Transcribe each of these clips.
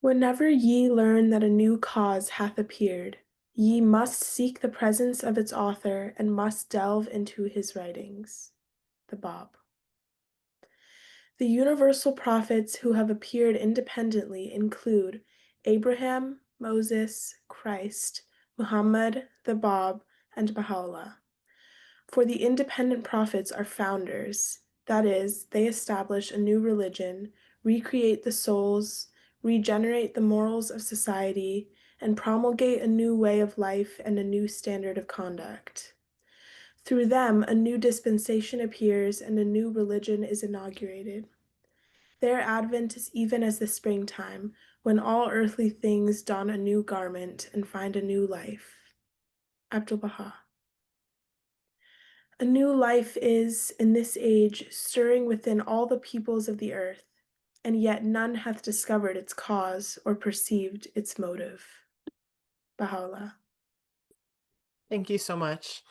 Whenever ye learn that a new cause hath appeared, ye must seek the presence of its author and must delve into his writings. The Bab. The universal prophets who have appeared independently include Abraham, Moses, Christ, Muhammad, the Bab, and Baha'u'llah. For the independent prophets are founders, that is, they establish a new religion, recreate the souls, regenerate the morals of society, and promulgate a new way of life and a new standard of conduct. Through them, a new dispensation appears and a new religion is inaugurated. Their advent is even as the springtime, when all earthly things don a new garment and find a new life. Abdu'l-Bahá. A new life is, in this age, stirring within all the peoples of the earth, and yet none hath discovered its cause or perceived its motive. Baha'u'llah. Thank you so much.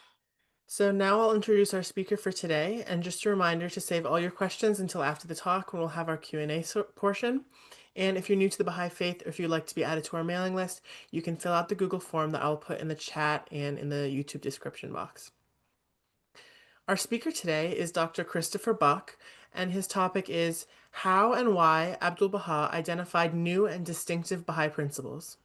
So now I'll introduce our speaker for today, and just a reminder to save all your questions until after the talk when we'll have our Q&A portion. And if you're new to the Baha'i Faith or if you'd like to be added to our mailing list, you can fill out the Google form that I'll put in the chat and in the YouTube description box. Our speaker today is Dr. Christopher Buck, and his topic is How and Why Abdu'l-Bahá Identified New and Distinctive Baha'i Principles.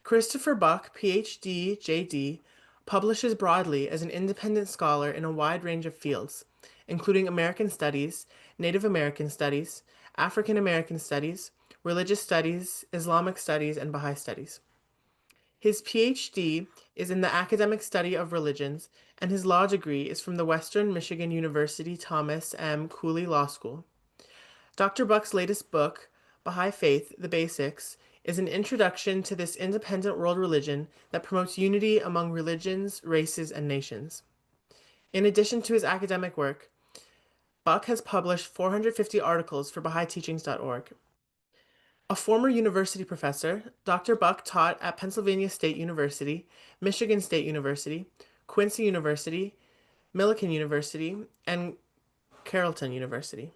Christopher Buck, PhD, JD, publishes broadly as an independent scholar in a wide range of fields, including American Studies, Native American Studies, African American Studies, Religious Studies, Islamic Studies, and Baha'i Studies. His PhD is in the academic study of religions, and his law degree is from the Western Michigan University Thomas M. Cooley Law School. Dr. Buck's latest book, Baha'i Faith, The Basics, is an introduction to this independent world religion that promotes unity among religions, races, and nations. In addition to his academic work, Buck has published 450 articles for BahaiTeachings.org. A former university professor, Dr. Buck taught at Pennsylvania State University, Michigan State University, Quincy University, Millikan University, and Carleton University.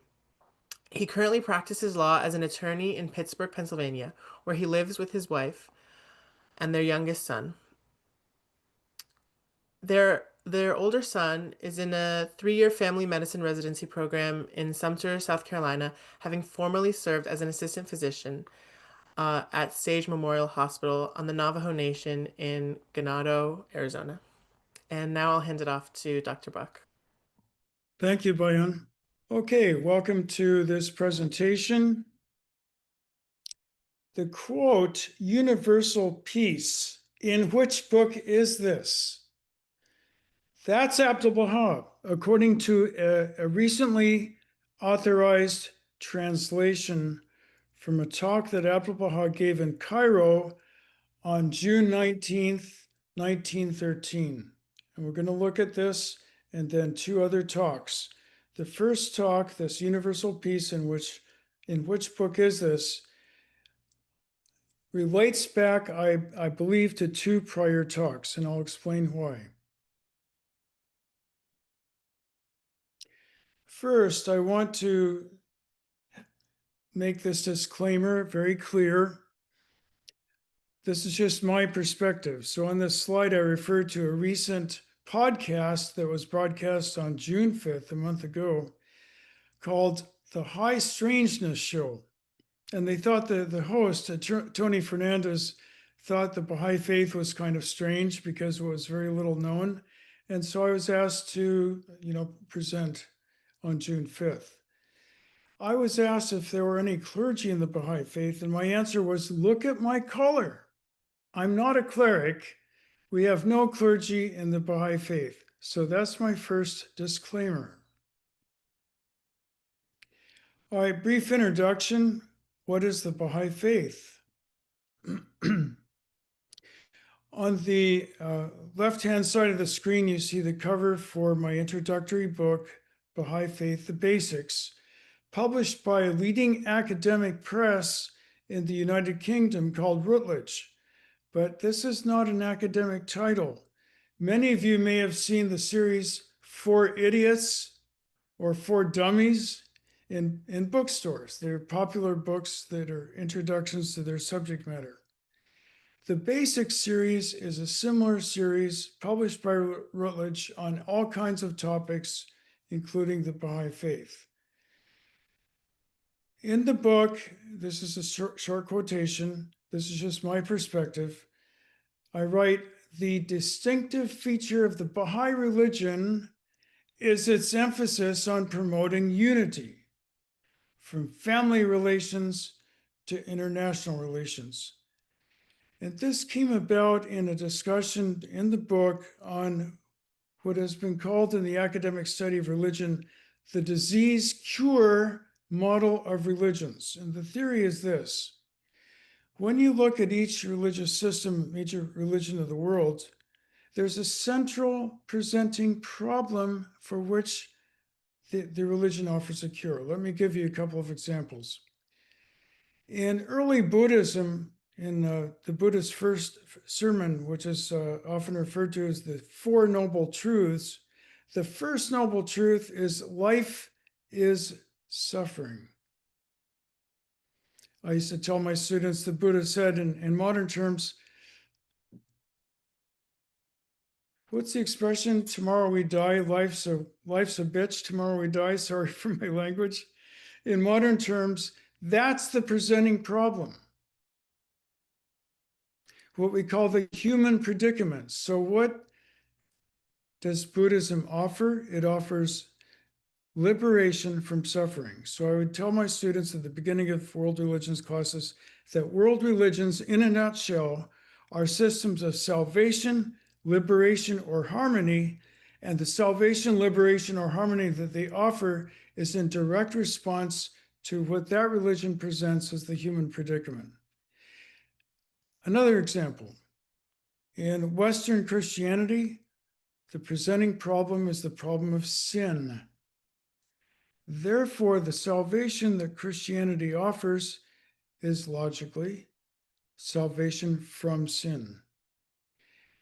He currently practices law as an attorney in Pittsburgh, Pennsylvania, where he lives with his wife and their youngest son. Their older son is in a 3-year family medicine residency program in Sumter, South Carolina, having formerly served as an assistant physician at Sage Memorial Hospital on the Navajo Nation in Ganado, Arizona. And now I'll hand it off to Dr. Buck. Thank you, Bayan. Okay, welcome to this presentation. The quote, universal peace, in which book is this? That's Abdu'l-Bahá, according to a recently authorized translation from a talk that Abdu'l-Bahá gave in Cairo on June 19th, 1913. And we're going to look at this and then 2 other talks. The first talk, this universal peace, in which book is this, relates back, I believe, to 2 prior talks, and I'll explain why. First, I want to make this disclaimer very clear. This is just my perspective. So on this slide, I referred to a recent podcast that was broadcast on June 5th, a month ago, called The High Strangeness Show. And they thought the host, Tony Fernandez, thought the Baha'i Faith was kind of strange because it was very little known. And so I was asked to, present on June 5th. I was asked if there were any clergy in the Baha'i Faith, and my answer was, look at my collar. I'm not a cleric. We have no clergy in the Baha'i Faith. So that's my first disclaimer. All right, brief introduction. What is the Baha'i Faith? On the left-hand side of the screen, you see the cover for my introductory book, Baha'i Faith, The Basics, published by a leading academic press in the United Kingdom called Routledge. But this is not an academic title. Many of you may have seen the series For Idiots or For Dummies. in bookstores. They're popular books that are introductions to their subject matter. The basic series is a similar series published by Routledge on all kinds of topics, including the Baha'i Faith. In the book, this is a short quotation. This is just my perspective. I write, the distinctive feature of the Baha'i religion is its emphasis on promoting unity, from family relations to international relations. And this came about in a discussion in the book on what has been called in the academic study of religion, the disease cure model of religions. And the theory is this: when you look at each religious system, major religion of the world, there's a central presenting problem for which the religion offers a cure. Let me give you a couple of examples. In early Buddhism, in the Buddha's first sermon, which is often referred to as the Four Noble Truths, the first noble truth is life is suffering. I used to tell my students, the Buddha said in modern terms, what's the expression? Tomorrow we die, life's a bitch, tomorrow we die, sorry for my language. In modern terms, that's the presenting problem, what we call the human predicament. So what does Buddhism offer? It offers liberation from suffering. So I would tell my students at the beginning of world religions classes that world religions, in a nutshell, are systems of salvation, liberation, or harmony, and the salvation, liberation, or harmony that they offer is in direct response to what that religion presents as the human predicament. Another example, in Western Christianity, the presenting problem is the problem of sin. Therefore, the salvation that Christianity offers is logically salvation from sin.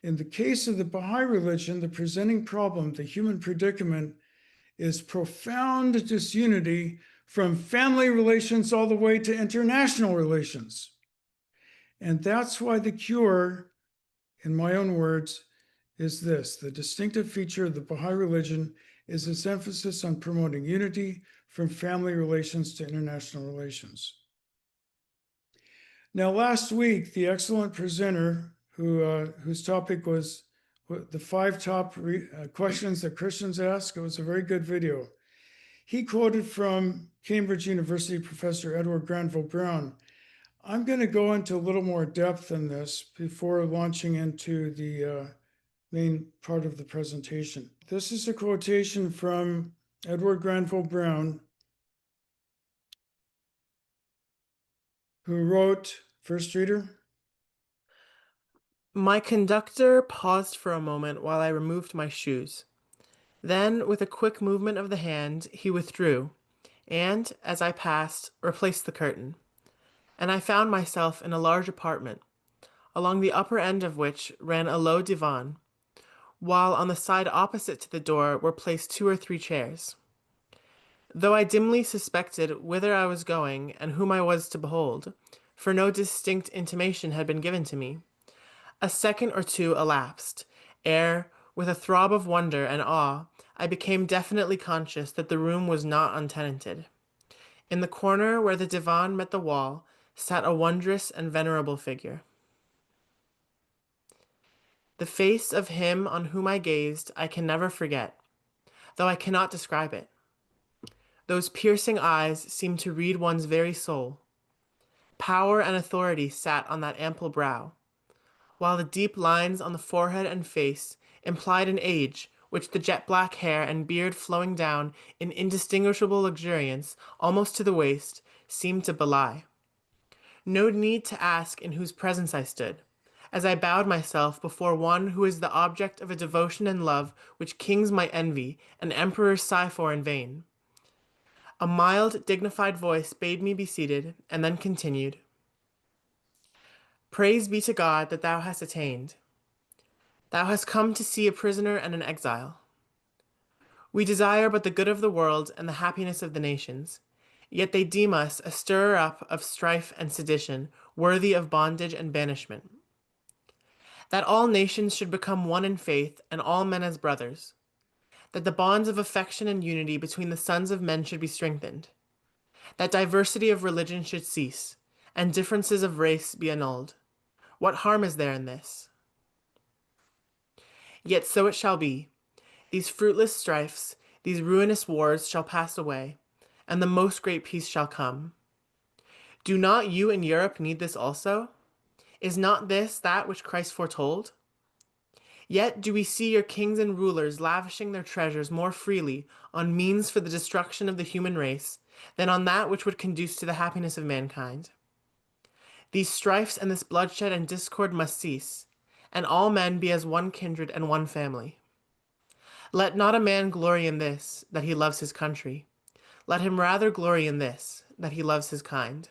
In the case of the Baha'i religion, the presenting problem, the human predicament, is profound disunity from family relations all the way to international relations. And that's why the cure, in my own words, is this: the distinctive feature of the Baha'i religion is its emphasis on promoting unity from family relations to international relations. Now, last week, the excellent presenter whose topic was the 5 top questions that Christians ask, it was a very good video. He quoted from Cambridge University professor Edward Granville Brown. I'm going to go into a little more depth in this before launching into the main part of the presentation. This is a quotation from Edward Granville Brown, who wrote, first reader. My conductor paused for a moment while I removed my shoes. Then, with a quick movement of the hand, he withdrew, and, as I passed, replaced the curtain. And I found myself in a large apartment, along the upper end of which ran a low divan, while on the side opposite to the door were placed 2 or 3 chairs. Though I dimly suspected whither I was going and whom I was to behold, for no distinct intimation had been given to me, a second or two elapsed, ere, with a throb of wonder and awe, I became definitely conscious that the room was not untenanted. In the corner where the divan met the wall sat a wondrous and venerable figure. The face of him on whom I gazed I can never forget, though I cannot describe it. Those piercing eyes seemed to read one's very soul. Power and authority sat on that ample brow, while the deep lines on the forehead and face implied an age which the jet-black hair and beard flowing down in indistinguishable luxuriance almost to the waist seemed to belie. No need to ask in whose presence I stood, as I bowed myself before one who is the object of a devotion and love which kings might envy and emperors sigh for in vain. A mild, dignified voice bade me be seated, and then continued, "Praise be to God that thou hast attained. Thou hast come to see a prisoner and an exile. We desire but the good of the world and the happiness of the nations, Yet they deem us a stirrer up of strife and sedition, worthy of bondage and banishment. That all nations should become one in faith, and all men as brothers. That the bonds of affection and unity between the sons of men should be strengthened. That diversity of religion should cease, and differences of race be annulled. What harm is there in this? Yet so it shall be. These fruitless strifes, these ruinous wars shall pass away, and the most great peace shall come. Do not you in Europe need this also? Is not this that which Christ foretold? Yet do we see your kings and rulers lavishing their treasures more freely on means for the destruction of the human race than on that which would conduce to the happiness of mankind. These strifes and this bloodshed and discord must cease, and all men be as one kindred and one family. Let not a man glory in this, that he loves his country. Let him rather glory in this, that he loves his kind.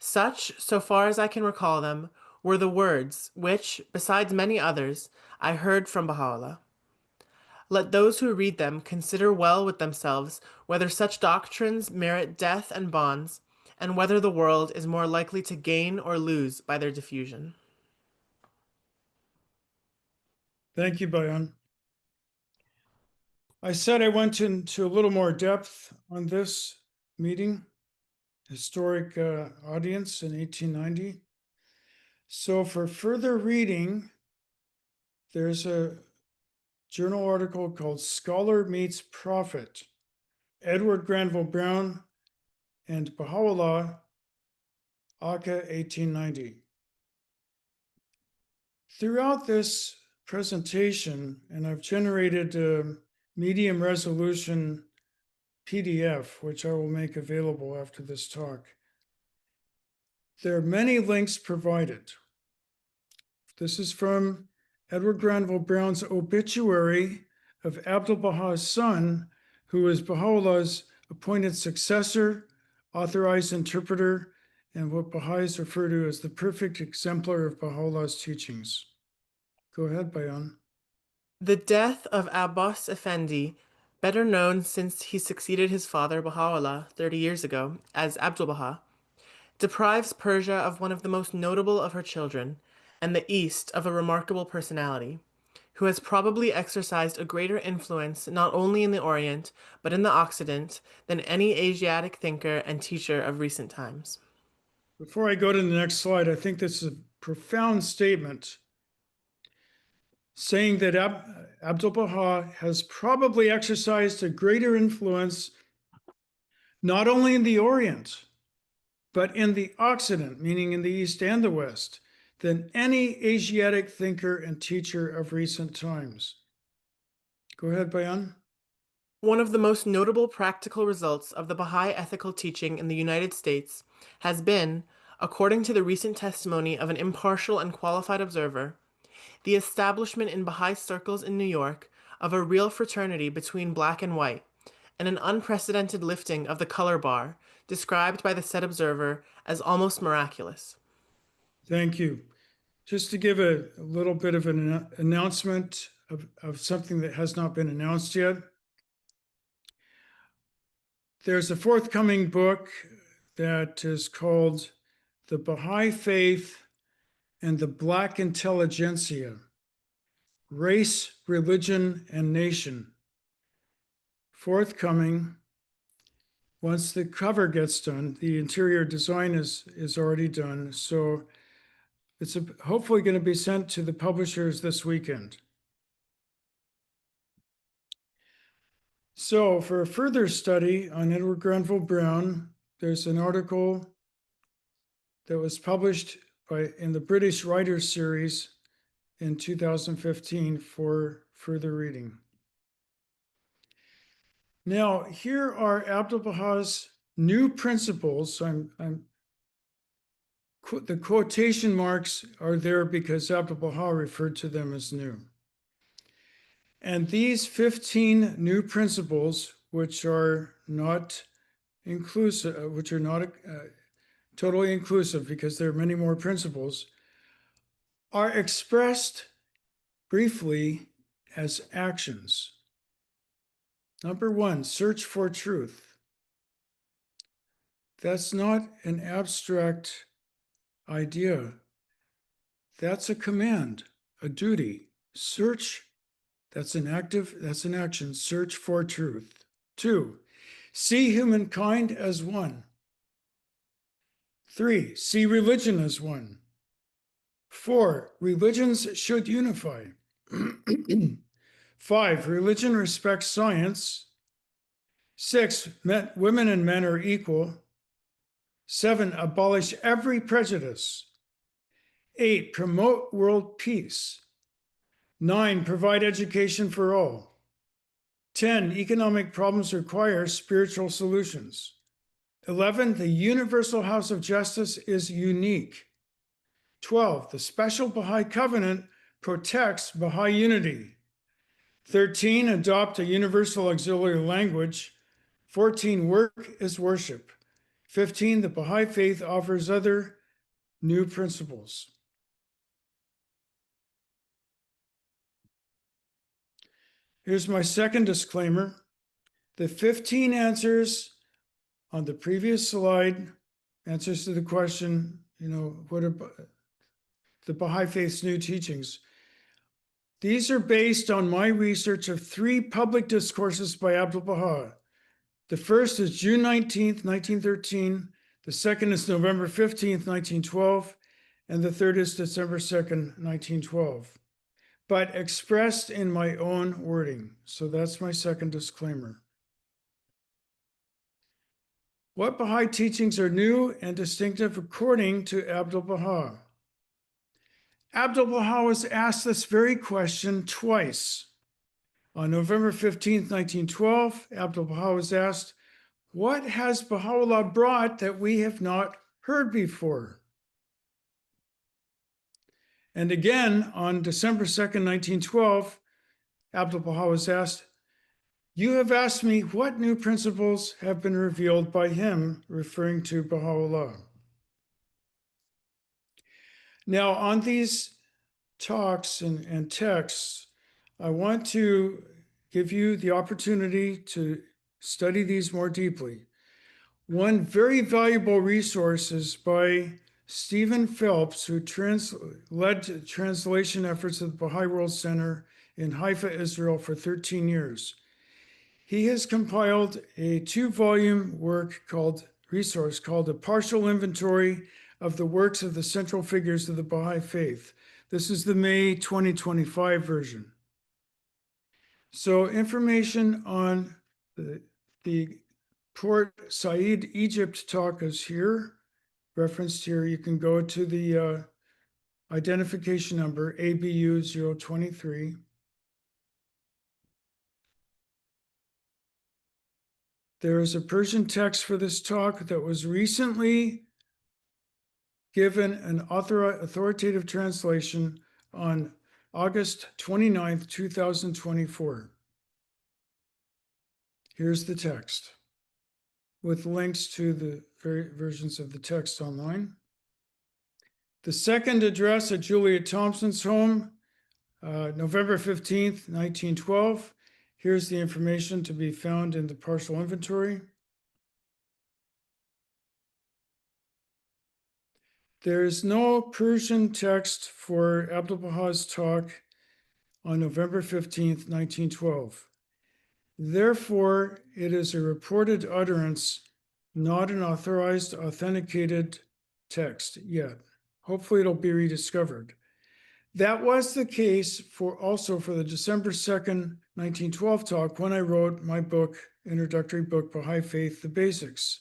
Such, so far as I can recall them, were the words which, besides many others, I heard from Baha'u'llah. Let those who read them consider well with themselves whether such doctrines merit death and bonds, and whether the world is more likely to gain or lose by their diffusion. Thank you, Bayan. I said I went into a little more depth on this meeting, historic audience in 1890. So for further reading, there's a journal article called Scholar Meets Prophet, Edward Granville Brown and Baha'u'llah, Akka 1890. Throughout this presentation, and I've generated a medium resolution PDF, which I will make available after this talk. There are many links provided. This is from Edward Granville Brown's obituary of Abdu'l-Bahá's son, who is Baha'u'llah's appointed successor, authorized interpreter, and what Baha'is refer to as the perfect exemplar of Baha'u'llah's teachings. Go ahead, Bayan. The death of Abbas Effendi, better known since he succeeded his father Baha'u'llah 30 years ago as Abdu'l-Bahá, deprives Persia of one of the most notable of her children, and the East of a remarkable personality, who has probably exercised a greater influence not only in the Orient, but in the Occident, than any Asiatic thinker and teacher of recent times. Before I go to the next slide, I think this is a profound statement saying that Abdu'l-Bahá has probably exercised a greater influence not only in the Orient, but in the Occident, meaning in the East and the West, than any Asiatic thinker and teacher of recent times. Go ahead, Bayan. One of the most notable practical results of the Bahá'í ethical teaching in the United States has been, according to the recent testimony of an impartial and qualified observer, the establishment in Bahá'í circles in New York of a real fraternity between black and white, and an unprecedented lifting of the color bar, described by the said observer as almost miraculous. Thank you. Just to give a little bit of an announcement of something that has not been announced yet. There's a forthcoming book that is called The Bahá'í Faith and the Black Intelligentsia, Race, Religion, and Nation. Forthcoming. Once the cover gets done, the interior design is already done. So it's hopefully going to be sent to the publishers this weekend. So for a further study on Edward Granville Brown, there's an article that was published in the British Writers Series in 2015 for further reading. Now, here are Abdu'l-Bahā's new principles. The quotation marks are there because Abdu'l-Bahá referred to them as new. And these 15 new principles, which are not inclusive, which are not totally inclusive because there are many more principles, are expressed briefly as actions. Number one, search for truth. That's not an abstract idea. That's a command, a duty. Search, that's an action. Search for truth. 2, see humankind as one. 3, see religion as one. 4, religions should unify. 5, religion respects science. 6, women and men are equal. 7, abolish every prejudice. 8, promote world peace. 9, provide education for all. 10, economic problems require spiritual solutions. 11, the universal house of justice is unique. 12, the special Baha'i covenant protects Baha'i unity. 13, adopt a universal auxiliary language. 14, work is worship. 15, the Baha'i faith offers other new principles. Here's my second disclaimer. The 15 answers on the previous slide, answers to the question, what are the Baha'i Faith's new teachings? These are based on my research of 3 public discourses by Abdu'l-Bahá. The first is June 19th, 1913. The second is November 15th, 1912. And the third is December 2nd, 1912. But expressed in my own wording. So that's my second disclaimer. What Baha'i teachings are new and distinctive according to Abdu'l-Bahá? Abdu'l-Bahá was asked this very question twice. On November 15th, 1912, Abdu'l-Bahá was asked, what has Baha'u'llah brought that we have not heard before? And again, on December 2nd, 1912, Abdu'l-Bahá was asked, you have asked me what new principles have been revealed by him, referring to Baha'u'llah. Now, on these talks and texts, I want to give you the opportunity to study these more deeply. One very valuable resource is by Stephen Phelps, who led translation efforts at the Baha'i World Center in Haifa, Israel for 13 years. He has compiled a 2-volume resource called A Partial Inventory of the Works of the Central Figures of the Baha'i Faith. This is the May 2025 version. So information on the Port Said, Egypt talk is here, referenced here. You can go to the identification number ABU 023. There is a Persian text for this talk that was recently given an authoritative translation on August 29th, 2024. Here's the text with links to the versions of the text online. The second address at Juliet Thompson's home, November 15th, 1912. Here's the information to be found in the partial inventory. There is no Persian text for Abdu'l-Bahá's talk on November 15th, 1912. Therefore, it is a reported utterance, not an authorized, authenticated text yet. Hopefully it'll be rediscovered. That was the case also for the December 2nd, 1912 talk when I wrote my introductory book, Baha'i Faith, The Basics.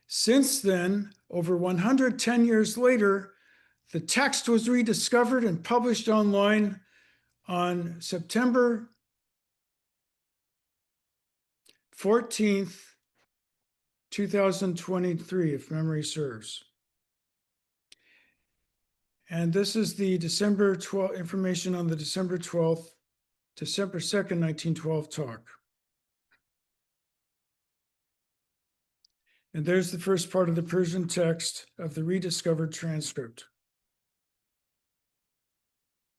Since then, over 110 years later, the text was rediscovered and published online on September 14th, 2023, if memory serves. And this is the December 12th information on the December 2nd, 1912 talk. And there's the first part of the Persian text of the rediscovered transcript.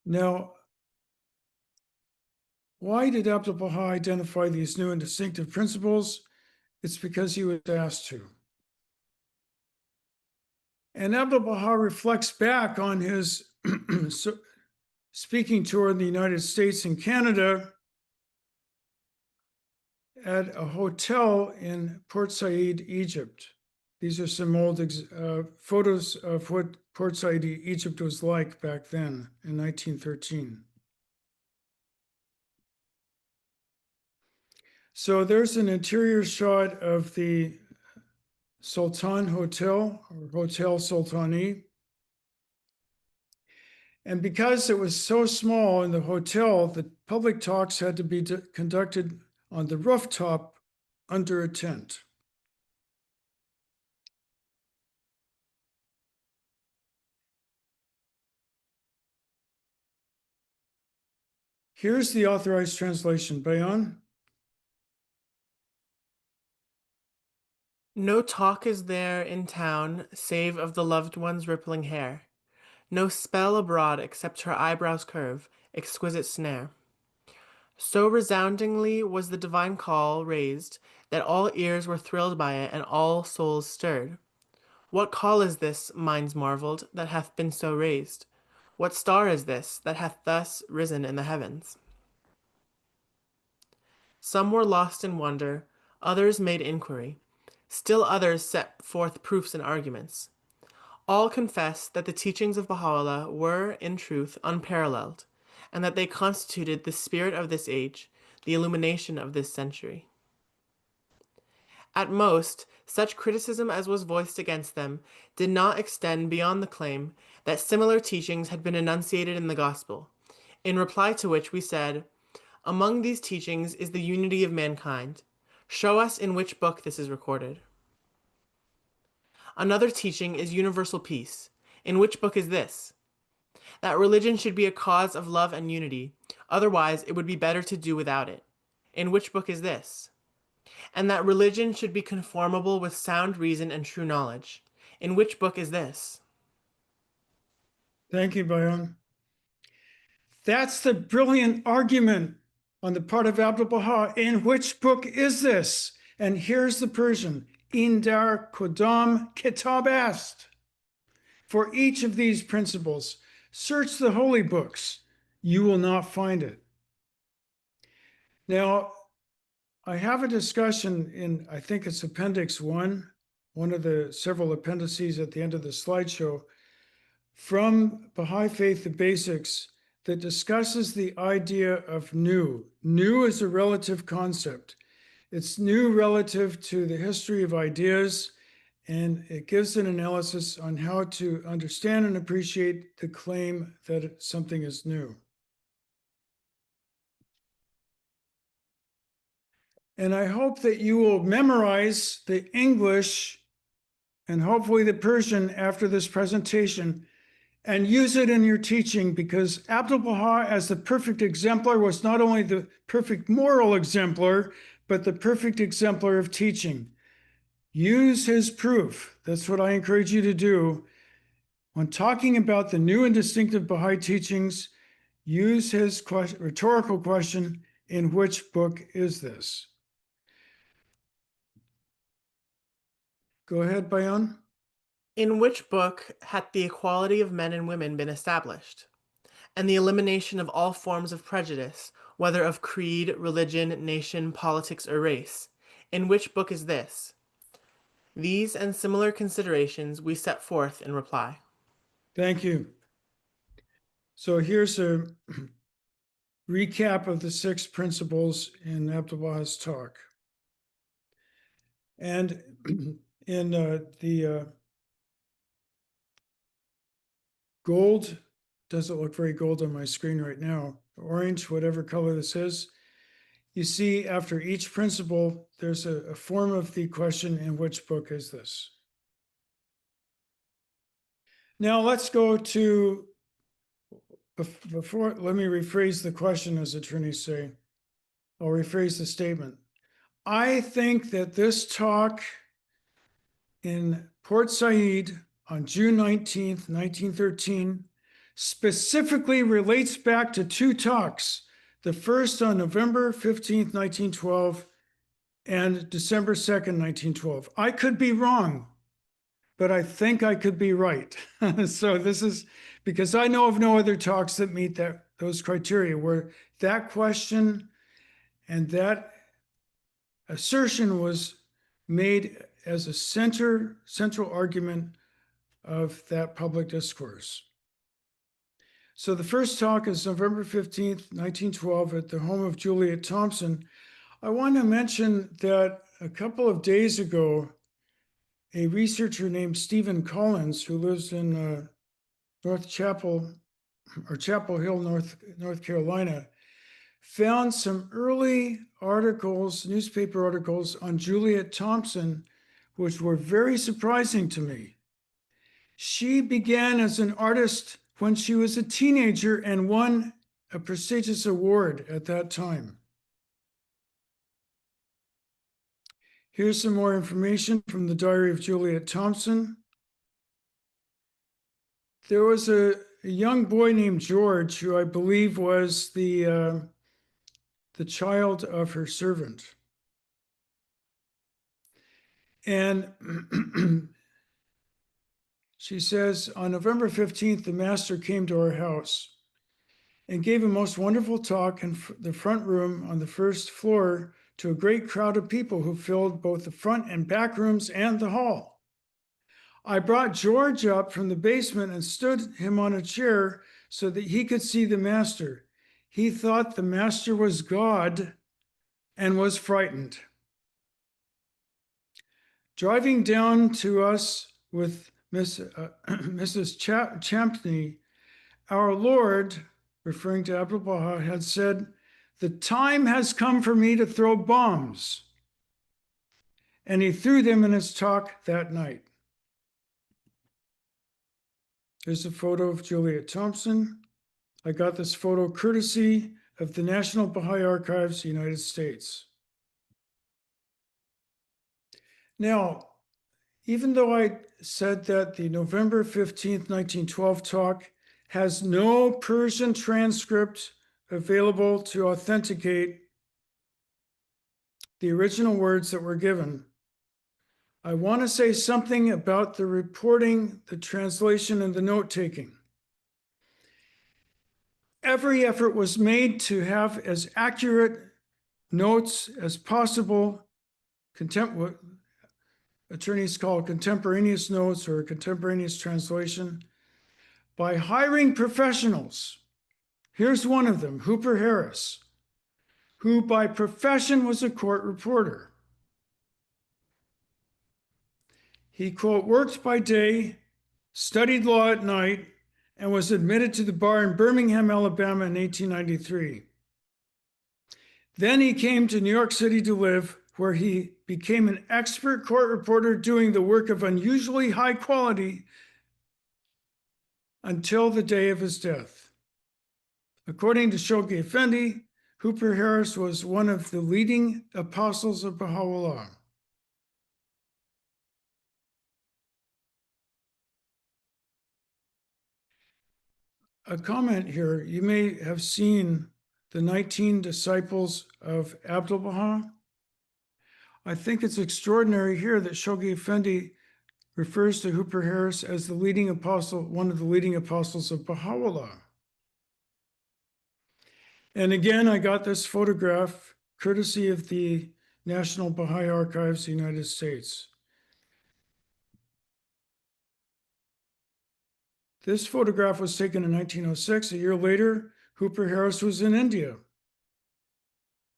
Now, why did Abdu'l-Bahá identify these new and distinctive principles? It's because he was asked to. And Abdu'l-Bahá reflects back on his speaking tour in the United States and Canada at a hotel in Port Said, Egypt. These are some old photos of what Port Said, Egypt was like back then in 1913. So there's an interior shot of the Sultan Hotel, or Hotel Sultani. And because it was so small in the hotel, the public talks had to be conducted on the rooftop under a tent. Here's the authorized translation. Bayan. No talk is there in town, save of the loved one's rippling hair. No spell abroad except her eyebrows' curve, exquisite snare. So resoundingly was the divine call raised that all ears were thrilled by it and all souls stirred. What call is this, minds marveled, that hath been so raised? What star is this that hath thus risen in the heavens? Some were lost in wonder, others made inquiry, still others set forth proofs and arguments. All confessed that the teachings of Baha'u'llah were, in truth, unparalleled, and that they constituted the spirit of this age, the illumination of this century. At most, such criticism as was voiced against them did not extend beyond the claim that similar teachings had been enunciated in the Gospel, in reply to which we said, among these teachings is the unity of mankind. Show us in which book this is recorded. Another teaching is universal peace. In which book is this? That religion should be a cause of love and unity, otherwise it would be better to do without it. In which book is this? And that religion should be conformable with sound reason and true knowledge. In which book is this? Thank you, Bayan. That's the brilliant argument on the part of Abdu'l-Bahá. In which book is this? And here's the Persian. Indar Kodam Kitab Ast. For each of these principles, search the holy books. You will not find it. Now, I have a discussion in, I think it's Appendix 1, one of the several appendices at the end of the slideshow, from Bahá'í Faith, the Basics, that discusses the idea of new. New is a relative concept. It's new relative to the history of ideas, and it gives an analysis on how to understand and appreciate the claim that something is new. And I hope that you will memorize the English and hopefully the Persian after this presentation and use it in your teaching, because Abdu'l-Bahá, as the perfect exemplar, was not only the perfect moral exemplar, but the perfect exemplar of teaching. Use his proof. That's what I encourage you to do. When talking about the new and distinctive Baha'i teachings, use his rhetorical question, in which book is this? Go ahead, Bayan. In which book hath the equality of men and women been established, and the elimination of all forms of prejudice, whether of creed, religion, nation, politics, or race? In which book is this? These and similar considerations we set forth in reply. Thank you. So here's a recap of the 6 principles in Abdu'l-Bahā's talk. And in the gold, doesn't look very gold on my screen right now, orange, whatever color this is, you see after each principle, there's a form of the question, in which book is this? Now let's go to, before, let me rephrase the question, as attorneys say. I'll rephrase the statement. I think that this talk in Port Said on June 19th, 1913, specifically relates back to 2 talks. The first on November 15th, 1912, and December 2nd, 1912. I could be wrong, but I think I could be right. So this is because I know of no other talks that meet those criteria where that question and that assertion was made as a central argument of that public discourse. So the first talk is November 15th, 1912 at the home of Juliet Thompson. I want to mention that a couple of days ago, a researcher named Stephen Collins, who lives in Chapel Hill, North Carolina, found some early articles, newspaper articles on Juliet Thompson, which were very surprising to me. She began as an artist when she was a teenager and won a prestigious award at that time. Here's some more information from the diary of Juliet Thompson. There was a young boy named George, who I believe was the child of her servant. And she says, on November 15th, the master came to our house and gave a most wonderful talk in the front room on the first floor to a great crowd of people who filled both the front and back rooms and the hall. I brought George up from the basement and stood him on a chair so that he could see the master. He thought the master was God and was frightened. Driving down to us with Mrs. Champney, our Lord, referring to Abdu'l-Bahá, had said, "The time has come for me to throw bombs." And he threw them in his talk that night. Here's a photo of Juliet Thompson. I got this photo courtesy of the National Bahá'í Archives, United States. Now, even though I said that the November 15th, 1912 talk has no Persian transcript available to authenticate the original words that were given, I want to say something about the reporting, the translation, and the note-taking. Every effort was made to have as accurate notes as possible, what attorneys call contemporaneous notes or contemporaneous translation, by hiring professionals. Here's one of them, Hooper Harris, who by profession was a court reporter. He, quote, worked by day, studied law at night, and was admitted to the bar in Birmingham, Alabama in 1893. Then he came to New York City to live, where he became an expert court reporter doing the work of unusually high quality until the day of his death. According to Shoghi Effendi, Hooper Harris was one of the leading apostles of Baha'u'llah. A comment here, you may have seen the 19 disciples of Abdu'l-Bahá. I think it's extraordinary here that Shoghi Effendi refers to Hooper Harris as the leading apostle, one of the leading apostles of Baha'u'llah. And again, I got this photograph courtesy of the National Bahá'í Archives, United States. This photograph was taken in 1906. A year later, Hooper Harris was in India.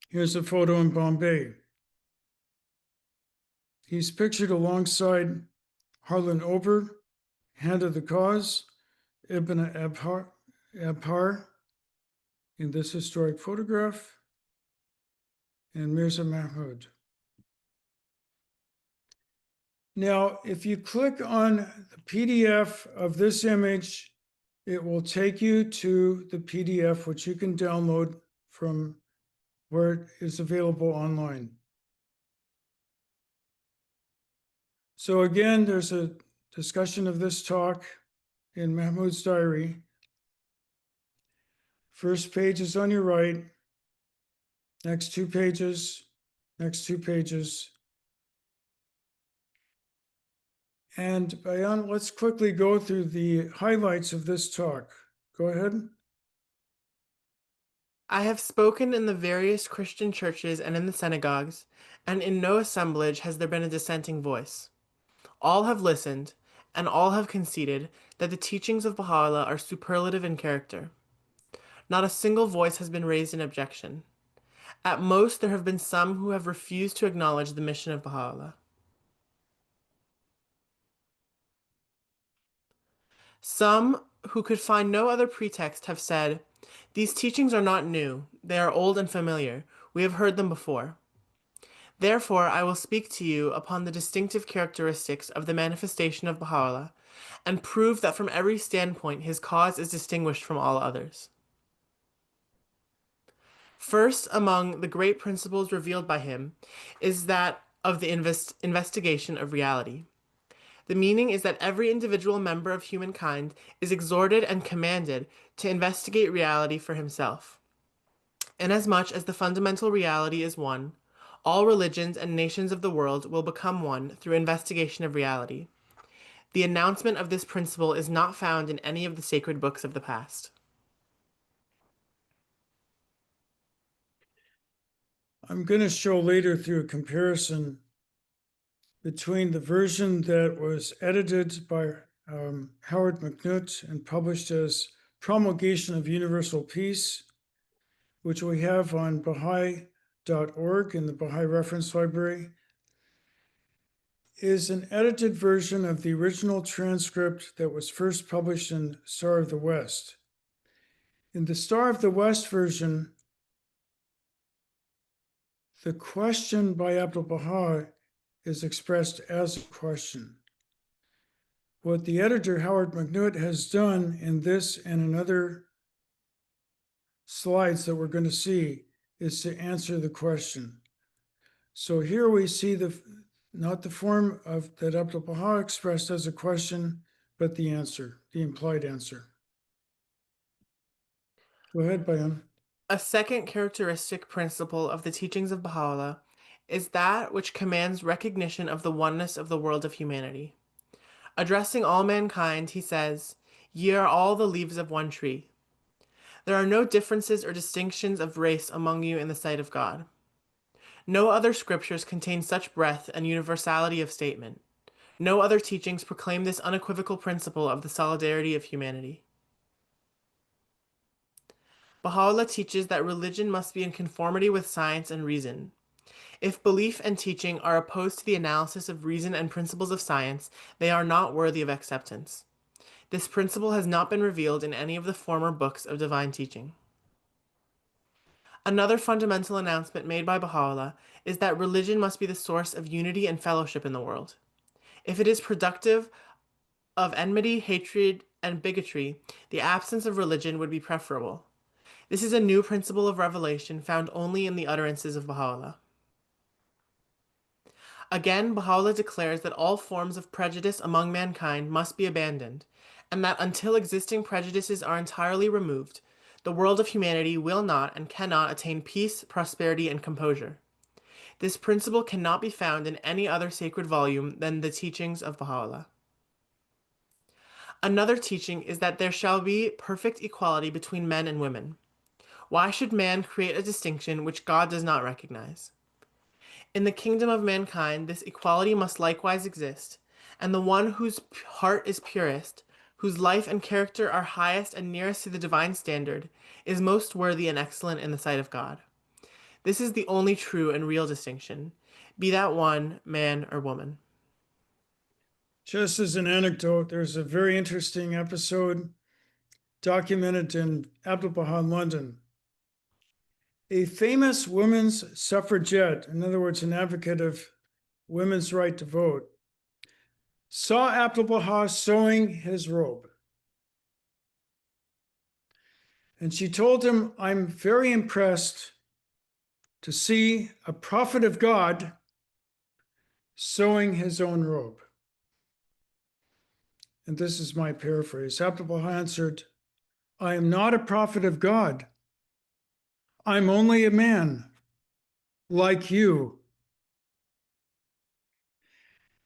Here's a photo in Bombay. He's pictured alongside Harlan Ober, Hand of the Cause, Ibn Abhar in this historic photograph, and Mirza Mahmud. Now, if you click on the PDF of this image, it will take you to the PDF, which you can download from where it is available online. So again, there's a discussion of this talk in Mahmud's diary. First page is on your right. Next two pages, next two pages. And Bayan, let's quickly go through the highlights of this talk. Go ahead. I have spoken in the various Christian churches and in the synagogues, and in no assemblage has there been a dissenting voice. All have listened, and all have conceded that the teachings of Baha'u'llah are superlative in character. Not a single voice has been raised in objection. At most, there have been some who have refused to acknowledge the mission of Baha'u'llah. Some who could find no other pretext have said, "These teachings are not new, they are old and familiar, we have heard them before." Therefore, I will speak to you upon the distinctive characteristics of the manifestation of Baha'u'llah and prove that from every standpoint his cause is distinguished from all others. First, among the great principles revealed by him is that of the investigation of reality. The meaning is that every individual member of humankind is exhorted and commanded to investigate reality for himself. Inasmuch as the fundamental reality is one, all religions and nations of the world will become one through investigation of reality. The announcement of this principle is not found in any of the sacred books of the past. I'm going to show later through a comparison between the version that was edited by Howard McNutt and published as Promulgation of Universal Peace, which we have on Baha'i.org in the Baha'i Reference Library, is an edited version of the original transcript that was first published in Star of the West. In the Star of the West version, the question by Abdu'l-Bahá is expressed as a question. What the editor, Howard McNutt, has done in this and in other slides that we're going to see is to answer the question. So here we see not the form of that Abdu'l-Bahá expressed as a question, but the answer, the implied answer. Go ahead, Bayan. A second characteristic principle of the teachings of Baha'u'llah is that which commands recognition of the oneness of the world of humanity. Addressing all mankind, he says, "Ye are all the leaves of one tree. There are no differences or distinctions of race among you in the sight of God." No other scriptures contain such breadth and universality of statement. No other teachings proclaim this unequivocal principle of the solidarity of humanity. Baha'u'llah teaches that religion must be in conformity with science and reason. If belief and teaching are opposed to the analysis of reason and principles of science, they are not worthy of acceptance. This principle has not been revealed in any of the former books of divine teaching. Another fundamental announcement made by Baha'u'llah is that religion must be the source of unity and fellowship in the world. If it is productive of enmity, hatred, and bigotry, the absence of religion would be preferable. This is a new principle of revelation found only in the utterances of Baha'u'llah. Again, Baha'u'llah declares that all forms of prejudice among mankind must be abandoned, and that until existing prejudices are entirely removed, the world of humanity will not and cannot attain peace, prosperity, and composure. This principle cannot be found in any other sacred volume than the teachings of Baha'u'llah. Another teaching is that there shall be perfect equality between men and women. Why should man create a distinction which God does not recognize? In the kingdom of mankind, this equality must likewise exist, and the one whose heart is purest, whose life and character are highest and nearest to the divine standard, is most worthy and excellent in the sight of God. This is the only true and real distinction, be that one man or woman. Just as an anecdote, there's a very interesting episode documented in Abdu'l-Bahá in London. A famous women's suffragette, in other words, an advocate of women's right to vote, saw Abdu'l-Bahá sewing his robe. And she told him, "I'm very impressed to see a prophet of God sewing his own robe." And this is my paraphrase. Abdu'l-Bahá answered, "I am not a prophet of God. I'm only a man like you."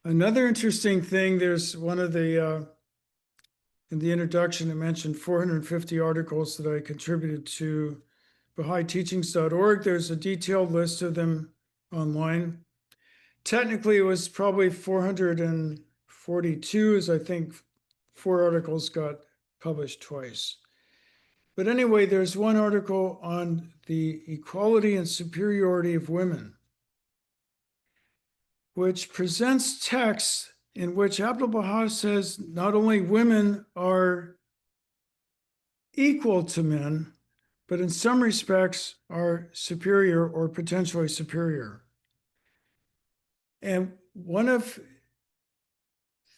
Another interesting thing, there's one of the, in the introduction, it mentioned 450 articles that I contributed to Bahá'íTeachings.org. There's a detailed list of them online. Technically, it was probably 442, as I think 4 articles got published twice. But anyway, there's one article on the equality and superiority of women, which presents texts in which Abdu'l-Bahá says not only women are equal to men, but in some respects are superior or potentially superior. And one of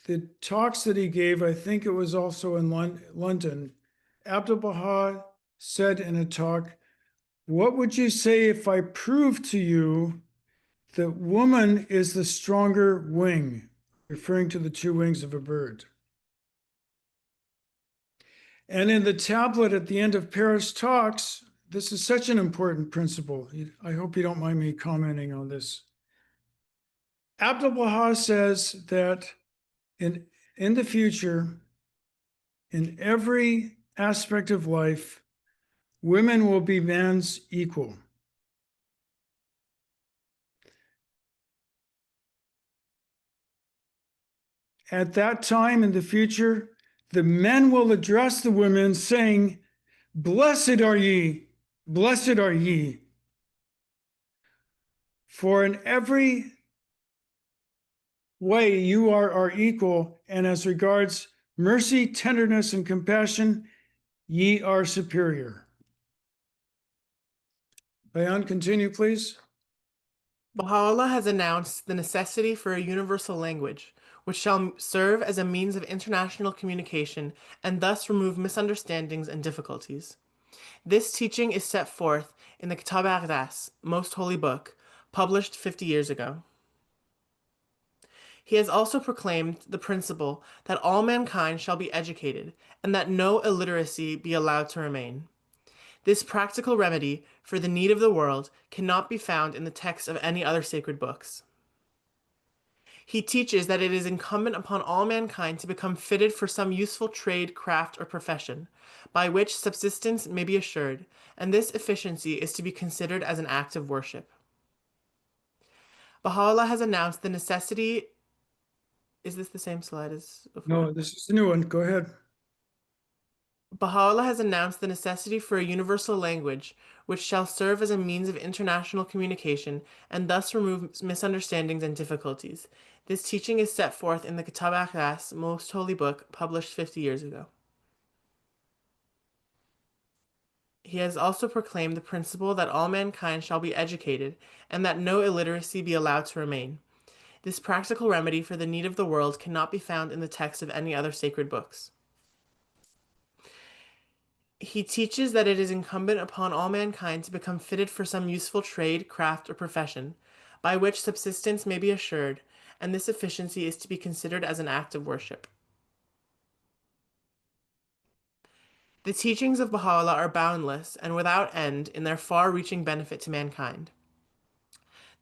the talks that he gave, I think it was also in London, Abdu'l-Bahá said in a talk, "What would you say if I proved to you that woman is the stronger wing," referring to the 2 wings of a bird? And in the tablet at the end of Paris Talks, this is such an important principle. I hope you don't mind me commenting on this. Abdu'l-Bahá says that in the future, in every aspect of life, women will be man's equal. At that time in the future, the men will address the women saying, "Blessed are ye, blessed are ye. For in every way you are our equal, and as regards mercy, tenderness, and compassion, ye are superior." Bayan, continue, please. Baha'u'llah has announced the necessity for a universal language, which shall serve as a means of international communication and thus remove misunderstandings and difficulties. This teaching is set forth in the Kitab al-Aqdas, Most Holy Book, published 50 years ago. He has also proclaimed the principle that all mankind shall be educated and that no illiteracy be allowed to remain. This practical remedy for the need of the world cannot be found in the text of any other sacred books. He teaches that it is incumbent upon all mankind to become fitted for some useful trade, craft, or profession, by which subsistence may be assured, and this efficiency is to be considered as an act of worship. Baha'u'llah has announced the necessity. Is this the same slide as before? No, this is the new one. Go ahead. Baha'u'llah has announced the necessity for a universal language, which shall serve as a means of international communication and thus remove misunderstandings and difficulties. This teaching is set forth in the Kitab al-Aqdas, Most Holy Book, published 50 years ago. He has also proclaimed the principle that all mankind shall be educated and that no illiteracy be allowed to remain. This practical remedy for the need of the world cannot be found in the text of any other sacred books. He teaches that it is incumbent upon all mankind to become fitted for some useful trade, craft, or profession, by which subsistence may be assured, and this efficiency is to be considered as an act of worship. The teachings of Baha'u'llah are boundless and without end in their far-reaching benefit to mankind.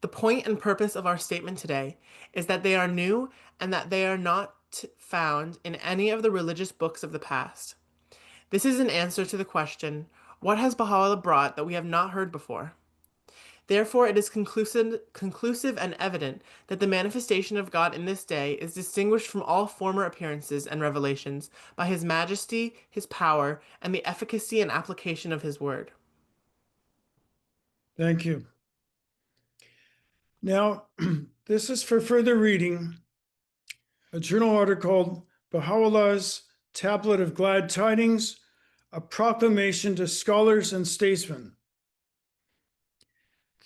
The point and purpose of our statement today is that they are new and that they are not found in any of the religious books of the past. This is an answer to the question, what has Baha'u'llah brought that we have not heard before? Therefore, it is conclusive and evident that the manifestation of God in this day is distinguished from all former appearances and revelations by His majesty, His power, and the efficacy and application of His word. Thank you. Now, this is for further reading, a journal article, Baha'u'llah's Tablet of Glad Tidings, a proclamation to scholars and statesmen.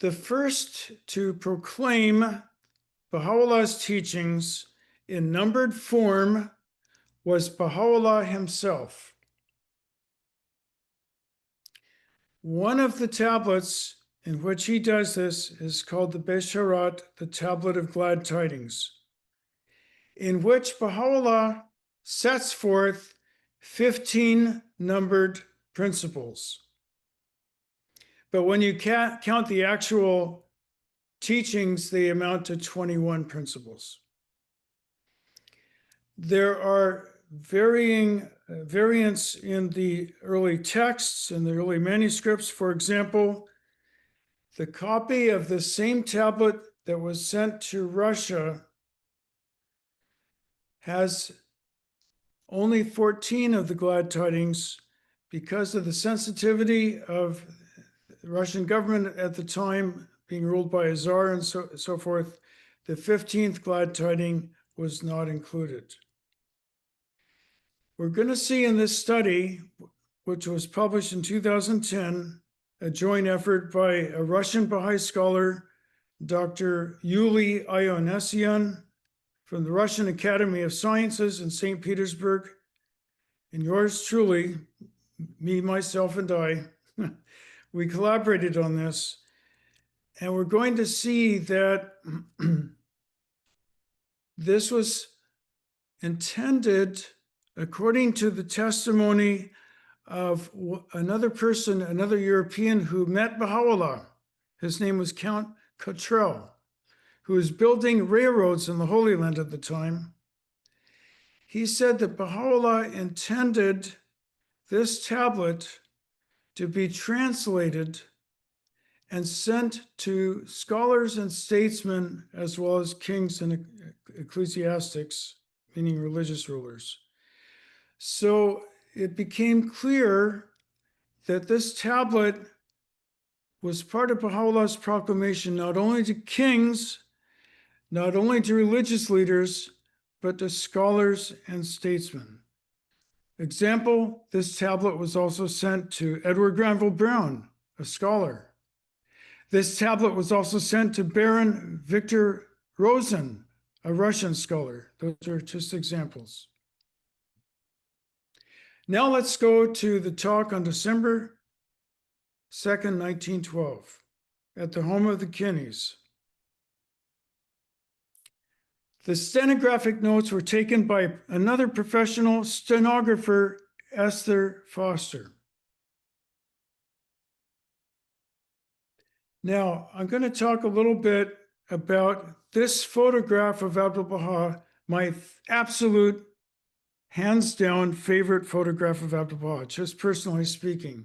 The first to proclaim Baha'u'llah's teachings in numbered form was Baha'u'llah himself. One of the tablets in which he does this is called the Besharat, the Tablet of Glad Tidings, in which Baha'u'llah sets forth 15 numbered principles. But when you count the actual teachings, they amount to 21 principles. There are variants in the early texts and the early manuscripts. For example, the copy of the same tablet that was sent to Russia has only 14 of the glad tidings because of the sensitivity of the Russian government at the time, being ruled by a czar and so forth. The 15th glad tiding was not included. We're going to see in this study, which was published in 2010, a joint effort by a Russian Bahá'í scholar, Dr. Yuli Ionesyan, from the Russian Academy of Sciences in St. Petersburg, and yours truly, me, myself, and I, we collaborated on this, and we're going to see that this was intended, according to the testimony of another person, another European who met Baha'u'llah. His name was Count Cottrell, who was building railroads in the Holy Land at the time. He said that Baha'u'llah intended this tablet to be translated and sent to scholars and statesmen, as well as kings and ecclesiastics, meaning religious rulers. So it became clear that this tablet was part of Baha'u'llah's proclamation, not only to kings, not only to religious leaders, but to scholars and statesmen. Example, this tablet was also sent to Edward Granville Brown, a scholar. This tablet was also sent to Baron Victor Rosen, a Russian scholar. Those are just examples. Now let's go to the talk on December 2nd, 1912, at the home of the Kinneys. The stenographic notes were taken by another professional stenographer, Esther Foster. Now, I'm going to talk a little bit about this photograph of Abdu'l-Bahá, my absolute, hands down favorite photograph of Abdu'l-Bahá, just personally speaking.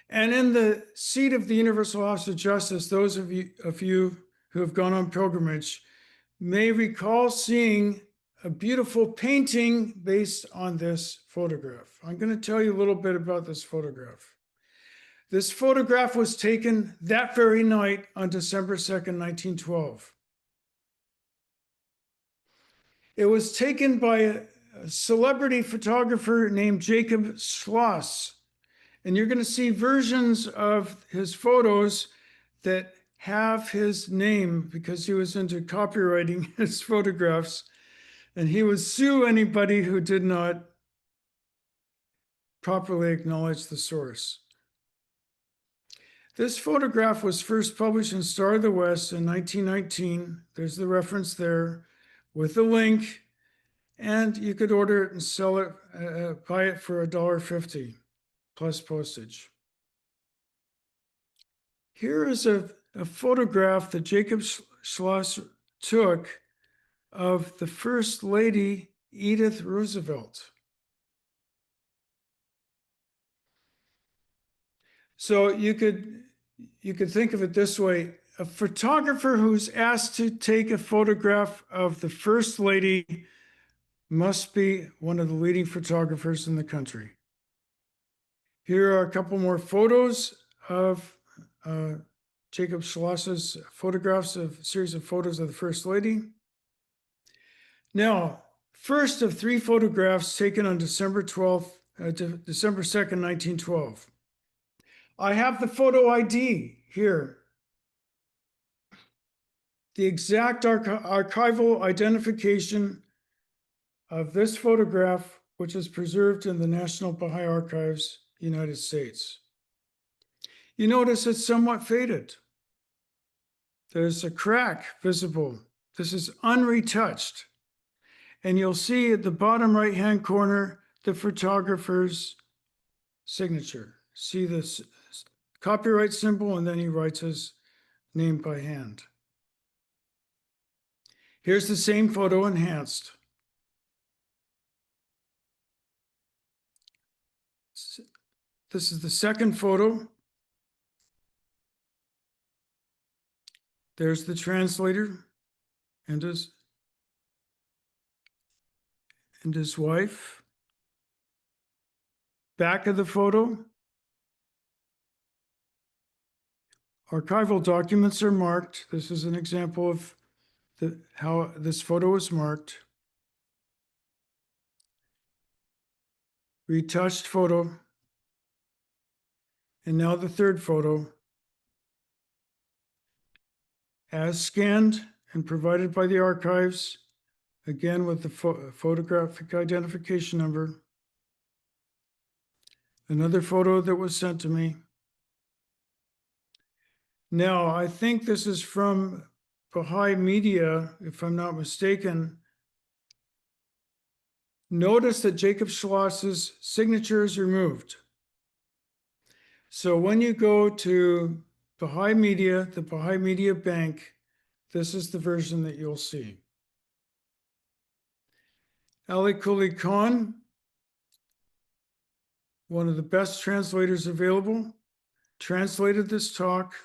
And in the seat of the Universal House of Justice, those of you who have gone on pilgrimage may recall seeing a beautiful painting based on this photograph. I'm going to tell you a little bit about this photograph. This photograph was taken that very night on December 2nd, 1912. It was taken by a celebrity photographer named Jacob Schloss. And you're going to see versions of his photos that have his name because he was into copywriting his photographs. And he would sue anybody who did not properly acknowledge the source. This photograph was first published in Star of the West in 1919. There's the reference there with the link. And you could order it and sell it, buy it for $1.50 plus postage. Here is a photograph that Jacob Schloss took of the First Lady, Edith Roosevelt. So you could think of it this way: a photographer who's asked to take a photograph of the First Lady must be one of the leading photographers in the country. Here are a couple more photos of Jacob Schloss's photographs, of a series of photos of the First Lady. Now, first of three photographs taken on December 2nd, 1912. I have the photo ID here. The exact archival identification of this photograph, which is preserved in the National Bahá'í Archives, United States. You notice it's somewhat faded. There's a crack visible. This is unretouched. And you'll see at the bottom right-hand corner, the photographer's signature. See this copyright symbol, and then he writes his name by hand. Here's the same photo enhanced. This is the second photo. There's the translator and his wife. Back of the photo. Archival documents are marked. This is an example of how this photo is marked. Retouched photo. And now the third photo. As scanned and provided by the archives, again with the photographic identification number. Another photo that was sent to me. Now, I think this is from Bahá'í Media, if I'm not mistaken. Notice that Jacob Schloss's signature is removed. So when you go to Bahá'í Media, the Bahá'í Media Bank, this is the version that you'll see. Ali Kuli Khan, one of the best translators available, translated this talk.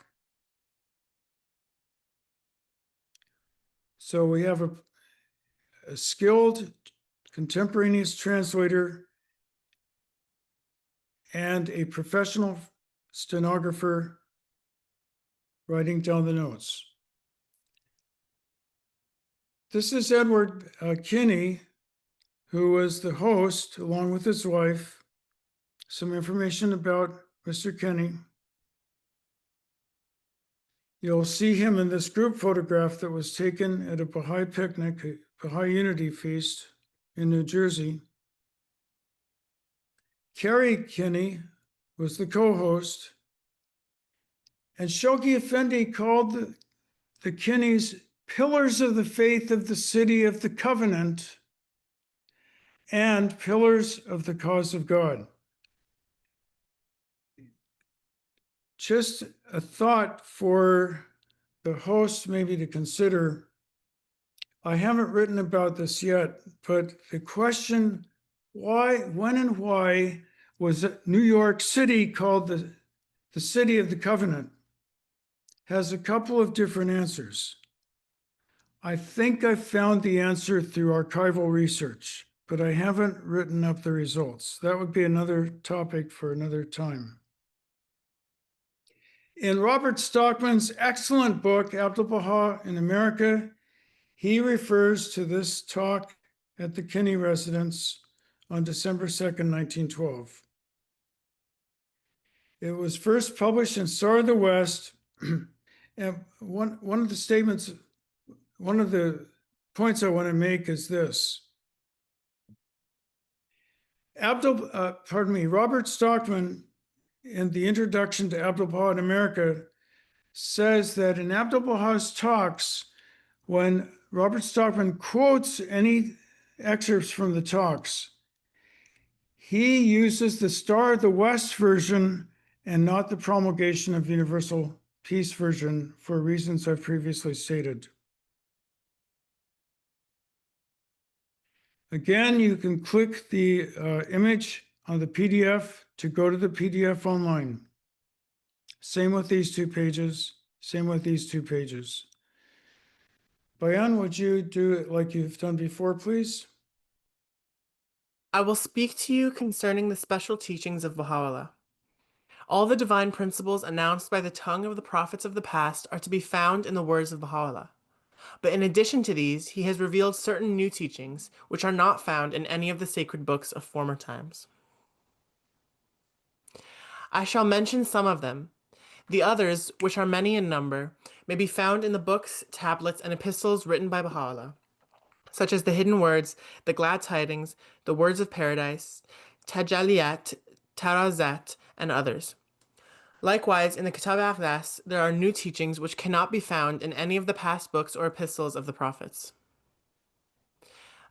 So we have a skilled contemporaneous translator and a professional stenographer writing down the notes. This is Edward Kinney, who was the host, along with his wife. Some information about Mr. Kinney. You'll see him in this group photograph that was taken at a Baha'i picnic, a Baha'i Unity Feast in New Jersey. Carrie Kinney was the co-host, and Shoghi Effendi called the Kinneys pillars of the faith of the city of the covenant and pillars of the cause of God. Just a thought for the host maybe to consider. I haven't written about this yet, but the question, why, when and why was New York City called the city of the covenant, has a couple of different answers. I think I found the answer through archival research, but I haven't written up the results. That would be another topic for another time. In Robert Stockman's excellent book, Abdu'l-Bahá in America, he refers to this talk at the Kinney residence on December 2nd, 1912. It was first published in Star of the West. And one of the points I want to make is this. Robert Stockman, in the introduction to Abdu'l-Bahá in America, says that in Abdu'l-Bahá's talks, when Robert Stockman quotes any excerpts from the talks, he uses the Star of the West version and not the Promulgation of Universal Peace version for reasons I've previously stated. Again, you can click the image on the PDF to go to the PDF online. Same with these two pages. Same with these two pages. Bayan, would you do it like you've done before, please? I will speak to you concerning the special teachings of Baha'u'llah. All the divine principles announced by the tongue of the prophets of the past are to be found in the words of Baha'u'llah. But in addition to these, he has revealed certain new teachings, which are not found in any of the sacred books of former times. I shall mention some of them. The others, which are many in number, may be found in the books, tablets, and epistles written by Baha'u'llah, such as the hidden words, the glad tidings, the words of paradise, Tajaliyat, Tarazat, and others. Likewise, in the Kitab al-Aqdas, there are new teachings which cannot be found in any of the past books or epistles of the prophets.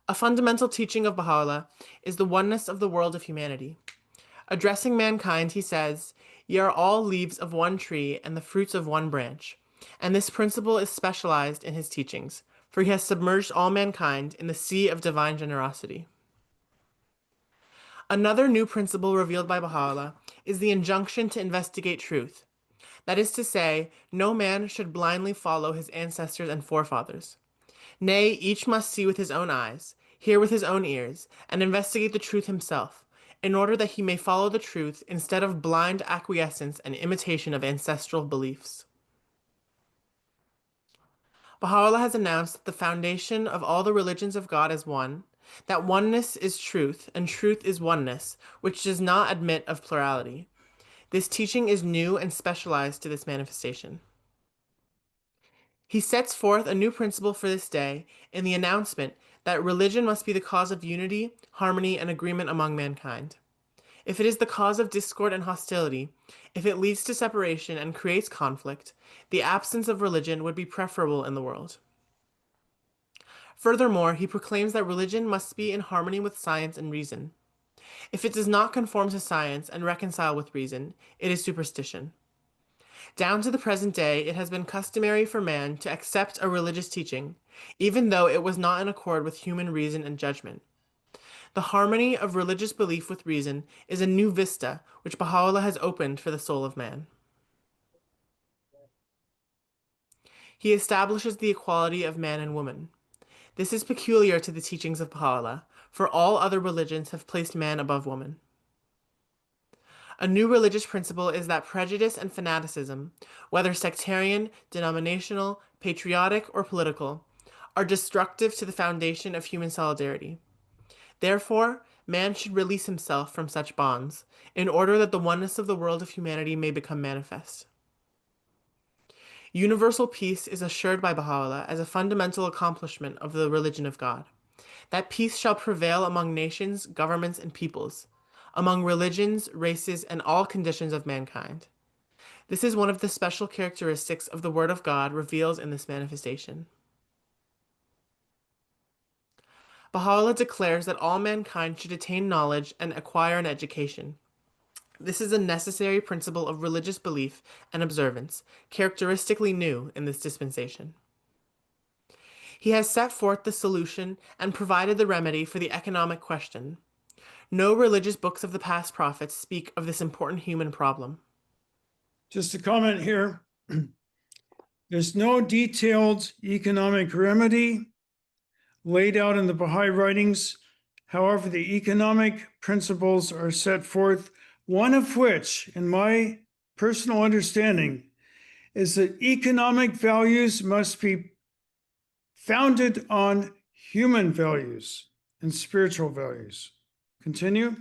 A fundamental teaching of Baha'u'llah is the oneness of the world of humanity. Addressing mankind, he says, "Ye are all leaves of one tree and the fruits of one branch." And this principle is specialized in his teachings, for he has submerged all mankind in the sea of divine generosity. Another new principle revealed by Baha'u'llah is the injunction to investigate truth. That is to say, no man should blindly follow his ancestors and forefathers. Nay, each must see with his own eyes, hear with his own ears, and investigate the truth himself, in order that he may follow the truth instead of blind acquiescence and imitation of ancestral beliefs. Baha'u'llah has announced that the foundation of all the religions of God is one, that oneness is truth, and truth is oneness, which does not admit of plurality. This teaching is new and specialized to this manifestation. He sets forth a new principle for this day in the announcement that religion must be the cause of unity, harmony, and agreement among mankind. If it is the cause of discord and hostility, if it leads to separation and creates conflict, the absence of religion would be preferable in the world. Furthermore, he proclaims that religion must be in harmony with science and reason. If it does not conform to science and reconcile with reason, it is superstition. Down to the present day, it has been customary for man to accept a religious teaching, even though it was not in accord with human reason and judgment. The harmony of religious belief with reason is a new vista which Baha'u'llah has opened for the soul of man. He establishes the equality of man and woman. This is peculiar to the teachings of Baha'u'llah, for all other religions have placed man above woman. A new religious principle is that prejudice and fanaticism, whether sectarian, denominational, patriotic, or political, are destructive to the foundation of human solidarity. Therefore, man should release himself from such bonds, in order that the oneness of the world of humanity may become manifest. Universal peace is assured by Baha'u'llah as a fundamental accomplishment of the religion of God. That peace shall prevail among nations, governments, and peoples, among religions, races, and all conditions of mankind. This is one of the special characteristics of the Word of God revealed in this manifestation. Baha'u'llah declares that all mankind should attain knowledge and acquire an education. This is a necessary principle of religious belief and observance, characteristically new in this dispensation. He has set forth the solution and provided the remedy for the economic question. No religious books of the past prophets speak of this important human problem. Just a comment here. There's no detailed economic remedy laid out in the Baha'i writings. However, the economic principles are set forth, one of which, in my personal understanding, is that economic values must be founded on human values and spiritual values. Continue.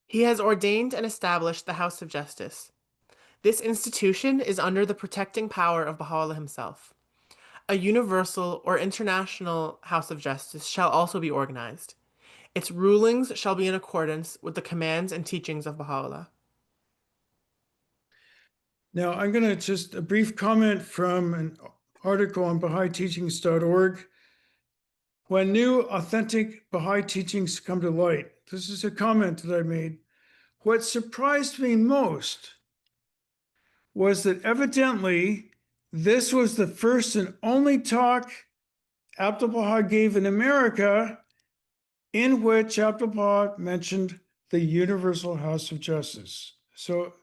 He has ordained and established the House of Justice. This institution is under the protecting power of Baha'u'llah himself. A universal or international House of Justice shall also be organized. Its rulings shall be in accordance with the commands and teachings of Baha'u'llah. Now, I'm going to just a brief comment from an article on BahaiTeachings.org. When new, authentic Baha'i teachings come to light, this is a comment that I made. What surprised me most was that evidently this was the first and only talk Abdu'l-Bahá gave in America in which Abdu'l-Bahá mentioned the Universal House of Justice. So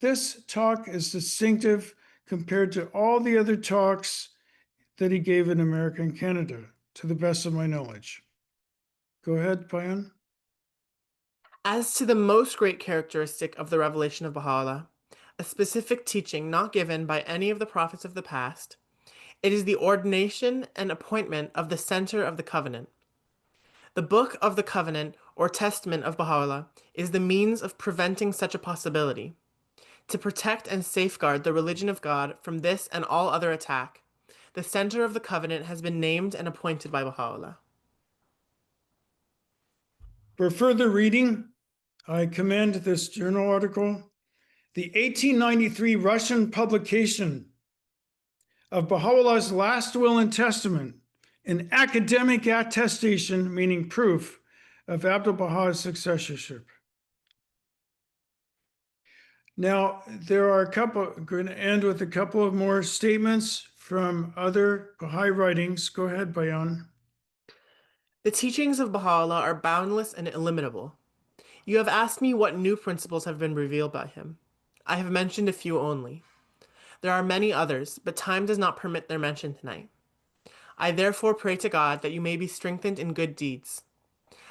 this talk is distinctive compared to all the other talks that he gave in America and Canada, to the best of my knowledge. Go ahead, Bayan. As to the most great characteristic of the revelation of Baha'u'llah, a specific teaching not given by any of the prophets of the past, it is the ordination and appointment of the center of the covenant. The Book of the Covenant, or Testament of Baha'u'llah, is the means of preventing such a possibility. To protect and safeguard the religion of God from this and all other attack, the center of the covenant has been named and appointed by Baha'u'llah. For further reading, I commend this journal article, the 1893 Russian publication of Baha'u'llah's Last Will and Testament, an academic attestation, meaning proof, of Abdu'l-Bahā's successorship. Now, there are I'm going to end with a couple of more statements from other Baha'i writings. Go ahead, Bayan. The teachings of Baha'u'llah are boundless and illimitable. You have asked me what new principles have been revealed by him. I have mentioned a few only. There are many others, but time does not permit their mention tonight. I therefore pray to God that you may be strengthened in good deeds.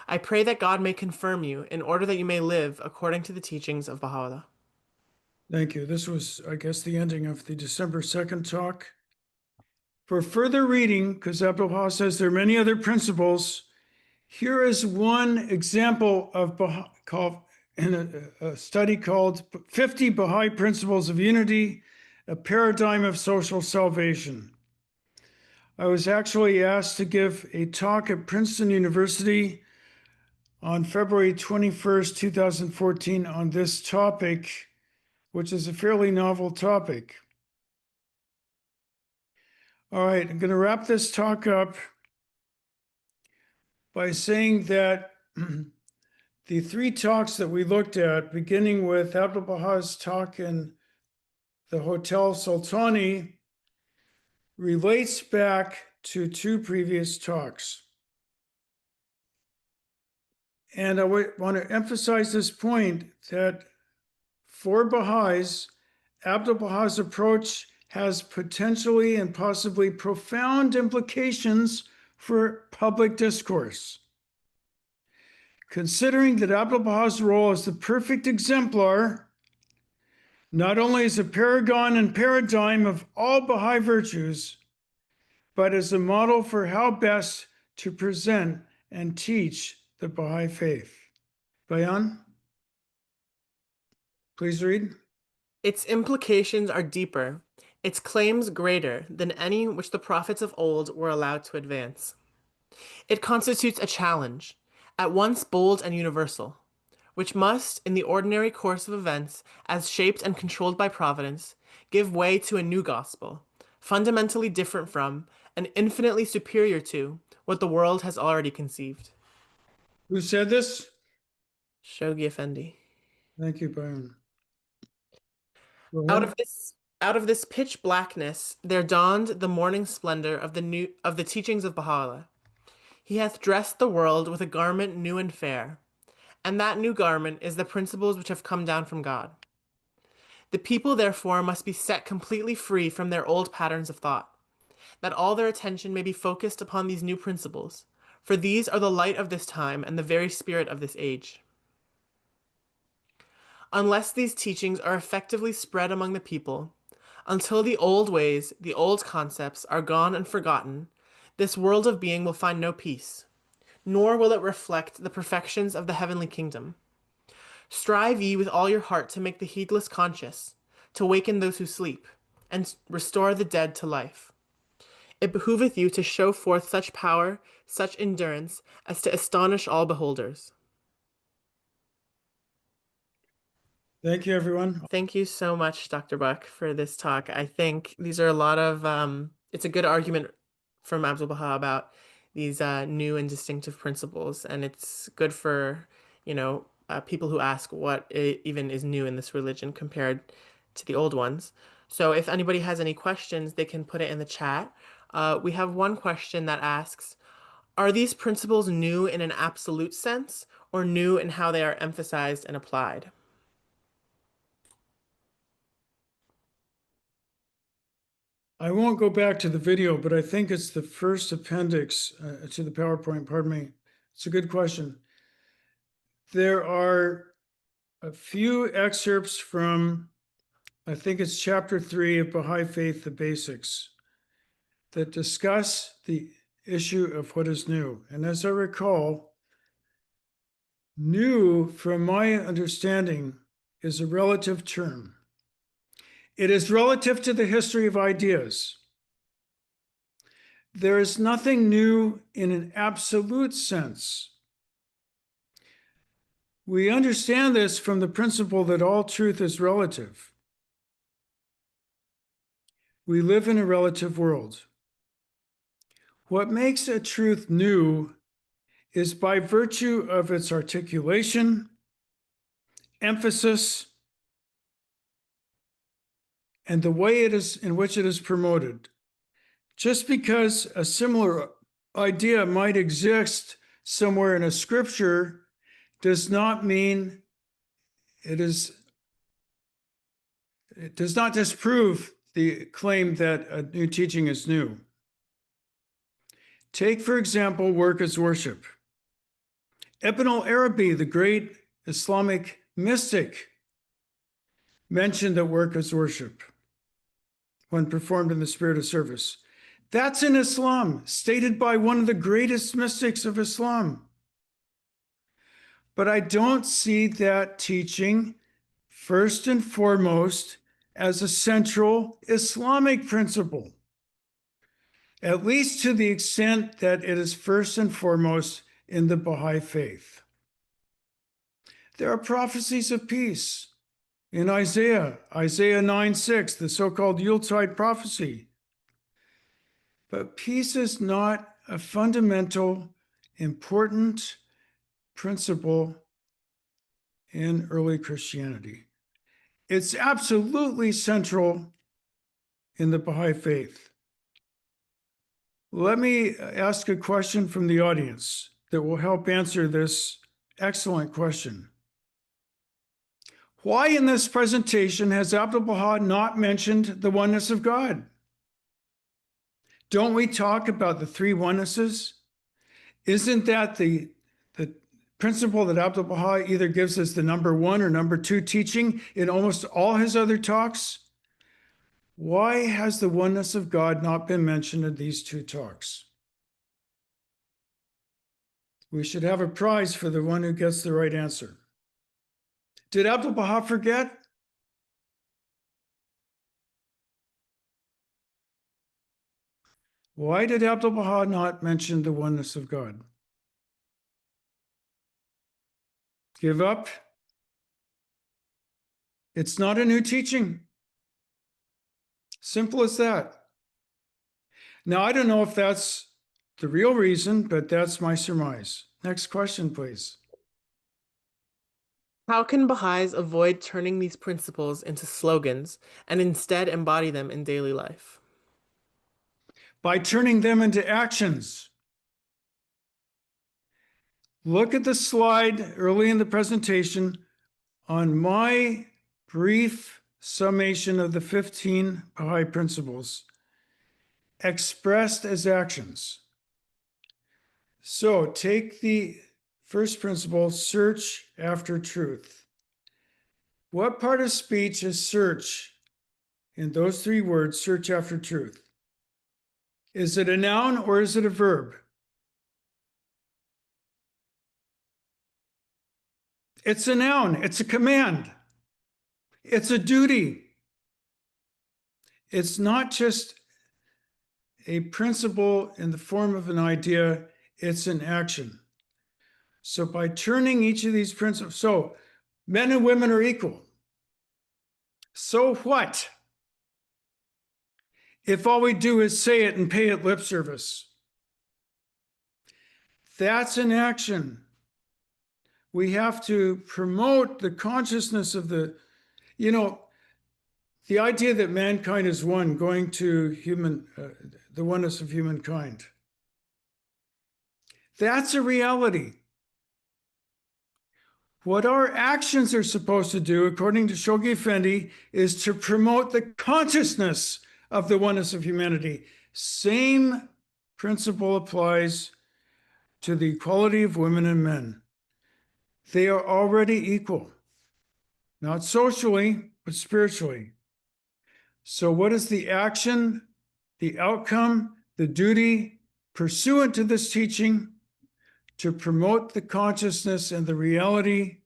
I pray that God may confirm you in order that you may live according to the teachings of Baha'u'llah. Thank you. This was, I guess, the ending of the December 2nd talk. For further reading, because Abdu'l-Bahá says there are many other principles, here is one example of Baha'i, called in a study called 50 Baha'i Principles of Unity, a Paradigm of Social Salvation. I was actually asked to give a talk at Princeton University on February 21st, 2014 on this topic, which is a fairly novel topic. All right, I'm going to wrap this talk up by saying that the three talks that we looked at, beginning with Abdu'l-Bahá's talk in the Hotel Sultani, relates back to two previous talks. And I want to emphasize this point that for Baha'is, Abdu'l-Bahá's approach has potentially and possibly profound implications for public discourse. Considering that Abdu'l-Bahá's role as the perfect exemplar, not only as a paragon and paradigm of all Baha'i virtues, but as a model for how best to present and teach the Baha'i faith. Bayan, please read. Its implications are deeper, its claims greater than any which the prophets of old were allowed to advance. It constitutes a challenge, at once bold and universal, which must, in the ordinary course of events, as shaped and controlled by Providence, give way to a new gospel, fundamentally different from, and infinitely superior to, what the world has already conceived. Who said this? Shoghi Effendi. Thank you, Bayan. Go Out ahead. of this pitch blackness there dawned the morning splendor of the teachings of Baha'u'llah. He hath dressed the world with a garment new and fair, and that new garment is the principles which have come down from God. The people, therefore, must be set completely free from their old patterns of thought, that all their attention may be focused upon these new principles, for these are the light of this time and the very spirit of this age. Unless these teachings are effectively spread among the people, until the old ways, the old concepts are gone and forgotten, this world of being will find no peace, nor will it reflect the perfections of the heavenly kingdom. Strive ye with all your heart to make the heedless conscious, to waken those who sleep, and restore the dead to life. It behooveth you to show forth such power, such endurance, as to astonish all beholders. Thank you, everyone. Thank you so much, Dr. Buck, for this talk. I think these are a lot of, it's a good argument from Abdu'l-Bahá about these new and distinctive principles. And it's good for, people who ask what even is new in this religion compared to the old ones. So if anybody has any questions, they can put it in the chat. We have one question that asks, are these principles new in an absolute sense or new in how they are emphasized and applied? I won't go back to the video, but I think it's the first appendix to the PowerPoint, pardon me. It's a good question. There are a few excerpts from, I think it's chapter 3 of Bahá'í Faith, the Basics, that discuss the issue of what is new. And as I recall, new, from my understanding, is a relative term. It is relative to the history of ideas. There is nothing new in an absolute sense. We understand this from the principle that all truth is relative. We live in a relative world. What makes a truth new is by virtue of its articulation, emphasis, and the way it is in which it is promoted. Just because a similar idea might exist somewhere in a scripture does not mean it does not disprove the claim that a new teaching is new. Take, for example, work as worship. Ibn al-Arabi, the great Islamic mystic, mentioned that work as worship when performed in the spirit of service. That's in Islam, stated by one of the greatest mystics of Islam. But I don't see that teaching, first and foremost, as a central Islamic principle, at least to the extent that it is first and foremost in the Bahá'í Faith. There are prophecies of peace in Isaiah 9:6, the so-called Yuletide prophecy. But peace is not a fundamental, important principle in early Christianity. It's absolutely central in the Bahá'í Faith. Let me ask a question from the audience that will help answer this excellent question. Why in this presentation has Abdu'l-Bahá not mentioned the oneness of God? Don't we talk about the three onennesses? Isn't that the principle that Abdu'l-Bahá either gives us the number one or number two teaching in almost all his other talks? Why has the oneness of God not been mentioned in these two talks? We should have a prize for the one who gets the right answer. Did Abdu'l-Bahá forget? Why did Abdu'l-Bahá not mention the oneness of God? Give up? It's not a new teaching. Simple as that. Now, I don't know if that's the real reason, but that's my surmise. Next question, please. How can Baha'is avoid turning these principles into slogans and instead embody them in daily life? By turning them into actions. Look at the slide early in the presentation on my brief summation of the 15 Baha'i principles expressed as actions. So take the first principle, search after truth. What part of speech is search in those three words, search after truth? Is it a noun or is it a verb? It's a noun. It's a command. It's a duty. It's not just a principle in the form of an idea, it's an action. So by turning each of these principles, so men and women are equal. So what? If all we do is say it and pay it lip service. That's an action. We have to promote the consciousness of the idea that mankind is one, going to the oneness of humankind. That's a reality. What our actions are supposed to do, according to Shoghi Effendi, is to promote the consciousness of the oneness of humanity. Same principle applies to the equality of women and men. They are already equal, not socially, but spiritually. So what is the action, the outcome, the duty pursuant to this teaching? To promote the consciousness and the reality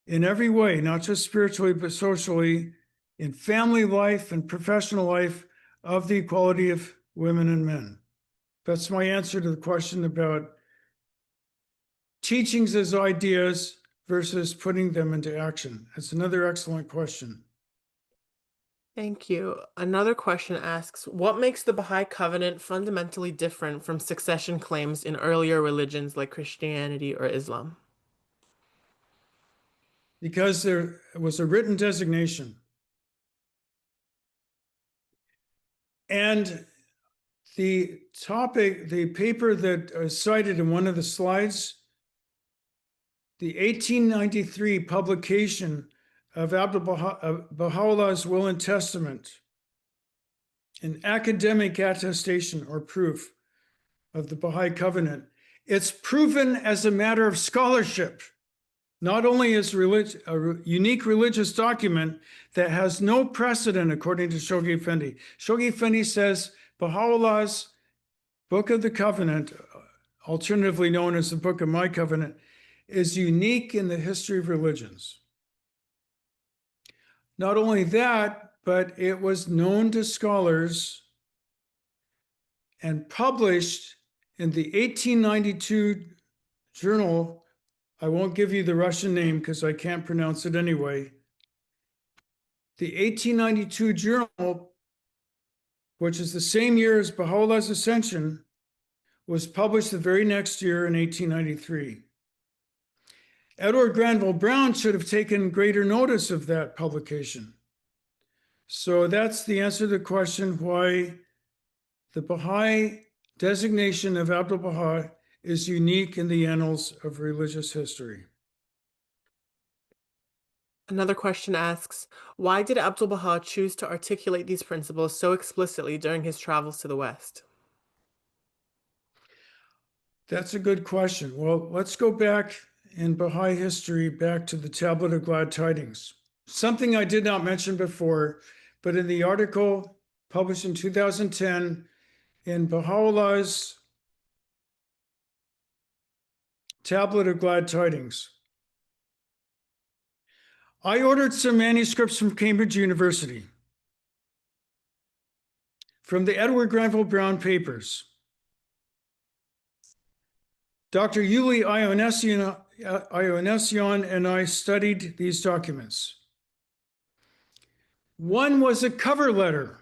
in every way, not just spiritually, but socially, in family life and professional life, of the equality of women and men. That's my answer to the question about teachings as ideas versus putting them into action. That's another excellent question. Thank you. Another question asks, what makes the Baha'i Covenant fundamentally different from succession claims in earlier religions like Christianity or Islam? Because there was a written designation. And the topic, the paper that is cited in one of the slides the 1893 publication of Baha'u'llah's Will and Testament, an academic attestation or proof of the Baha'i Covenant. It's proven as a matter of scholarship, not only as a unique religious document that has no precedent, according to Shoghi Effendi. Shoghi Effendi says Baha'u'llah's Book of the Covenant, alternatively known as the Book of My Covenant, is unique in the history of religions. Not only that, but it was known to scholars and published in the 1892 journal. I won't give you the Russian name because I can't pronounce it anyway. The 1892 journal, which is the same year as Baha'u'llah's Ascension, was published the very next year in 1893. Edward Granville Brown should have taken greater notice of that publication. So that's the answer to the question why the Baha'i designation of Abdu'l-Bahá is unique in the annals of religious history. Another question asks, why did Abdu'l-Bahá choose to articulate these principles so explicitly during his travels to the West? That's a good question. Well, let's go back in Baha'i history, back to the Tablet of Glad Tidings. Something I did not mention before, but in the article published in 2010 in Baha'u'llah's Tablet of Glad Tidings, I ordered some manuscripts from Cambridge University, from the Edward Granville Brown papers. Dr. Yuli Ionesian and I studied these documents. One was a cover letter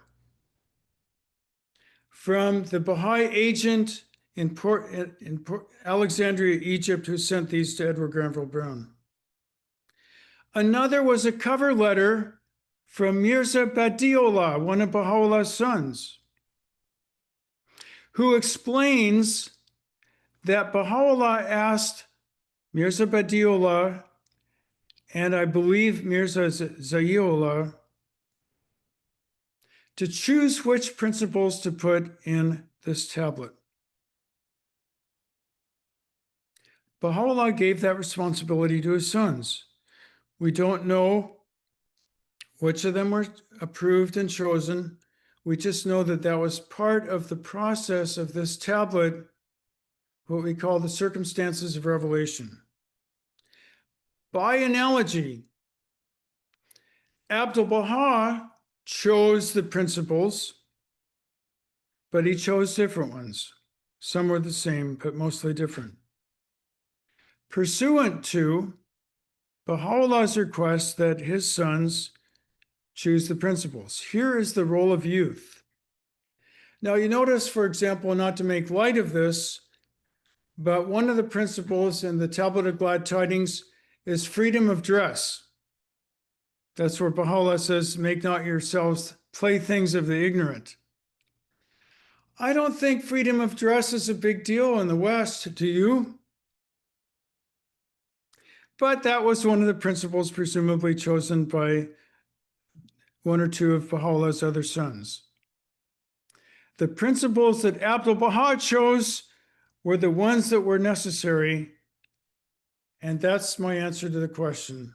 from the Baha'i agent in Alexandria, Egypt, who sent these to Edward Granville Brown. Another was a cover letter from Mirza Badi'ullah, one of Baha'u'llah's sons, who explains that Baha'u'llah asked Mirza Badi'ullah, and I believe Mirza Zayiullah, to choose which principles to put in this tablet. Baha'u'llah gave that responsibility to his sons. We don't know which of them were approved and chosen. We just know that that was part of the process of this tablet, what we call the circumstances of revelation. By analogy, Abdu'l-Bahá chose the principles, but he chose different ones. Some were the same, but mostly different. Pursuant to Baha'u'llah's request that his sons choose the principles. Here is the role of youth. Now you notice, for example, not to make light of this, but one of the principles in the Tablet of Glad Tidings is freedom of dress. That's where Baha'u'llah says, make not yourselves playthings of the ignorant. I don't think freedom of dress is a big deal in the West, do you? But that was one of the principles presumably chosen by one or two of Baha'u'llah's other sons. The principles that Abdu'l-Bahá chose were the ones that were necessary, and that's my answer to the question.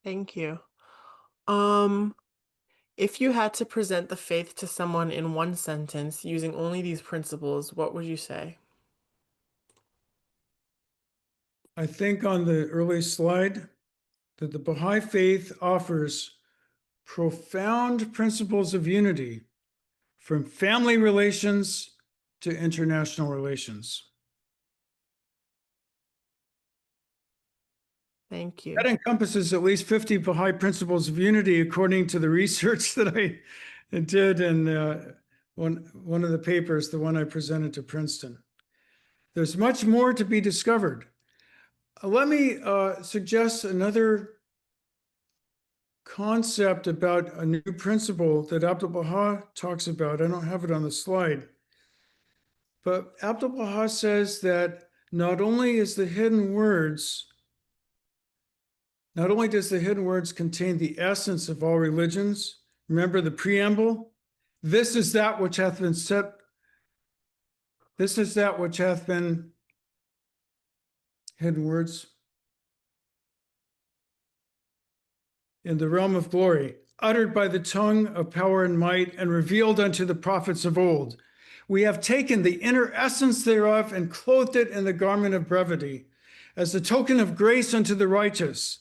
Thank you. If you had to present the faith to someone in one sentence using only these principles, what would you say? I think on the early slide that the Baha'i faith offers profound principles of unity from family relations to international relations. Thank you. That encompasses at least 50 Baha'i principles of unity, according to the research that I did in one of the papers, the one I presented to Princeton. There's much more to be discovered. Let me suggest another concept about a new principle that Abdu'l-Bahá talks about. I don't have it on the slide. But Abdu'l-Bahá says that not only does the hidden words contain the essence of all religions, remember the preamble, this is that which hath been hidden words in the realm of glory, uttered by the tongue of power and might, and revealed unto the prophets of old. We have taken the inner essence thereof and clothed it in the garment of brevity, as a token of grace unto the righteous,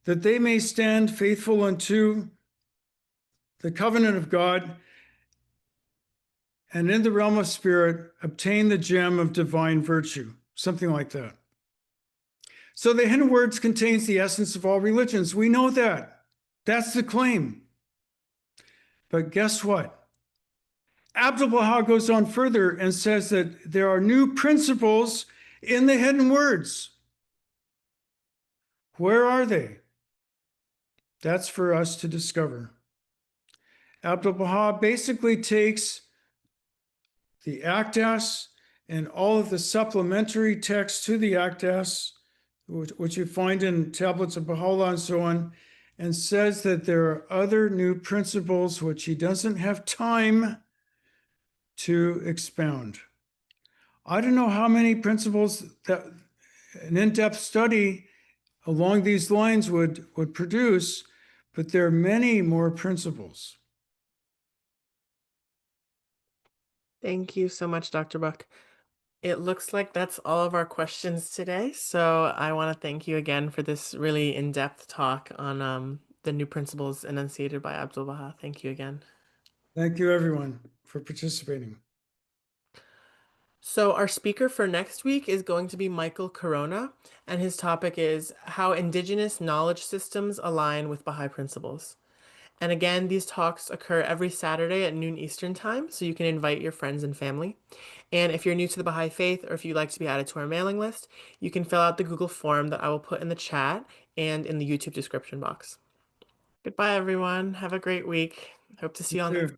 that they may stand faithful unto the covenant of God, and in the realm of spirit obtain the gem of divine virtue. Something like that. So the hidden words contains the essence of all religions. We know that. That's the claim. But guess what? Abdu'l-Bahá goes on further and says that there are new principles in the hidden words. Where are they? That's for us to discover. Abdu'l-Bahá basically takes the Akdas and all of the supplementary texts to the Akdas, which you find in tablets of Baha'u'llah and so on, and says that there are other new principles which he doesn't have time to expound. I don't know how many principles that an in-depth study along these lines would produce, but there are many more principles. Thank you so much, Dr. Buck. It looks like that's all of our questions today. So I want to thank you again for this really in-depth talk on the new principles enunciated by Abdu'l-Bahá. Thank you again. Thank you, everyone, for participating. So our speaker for next week is going to be Michael Corona, and his topic is how indigenous knowledge systems align with Baha'i principles. And again, these talks occur every Saturday at noon Eastern time, so you can invite your friends and family. And if you're new to the Baha'i Faith, or if you'd like to be added to our mailing list, you can fill out the Google form that I will put in the chat and in the YouTube description box. Goodbye, everyone. Have a great week. Hope to see you all next.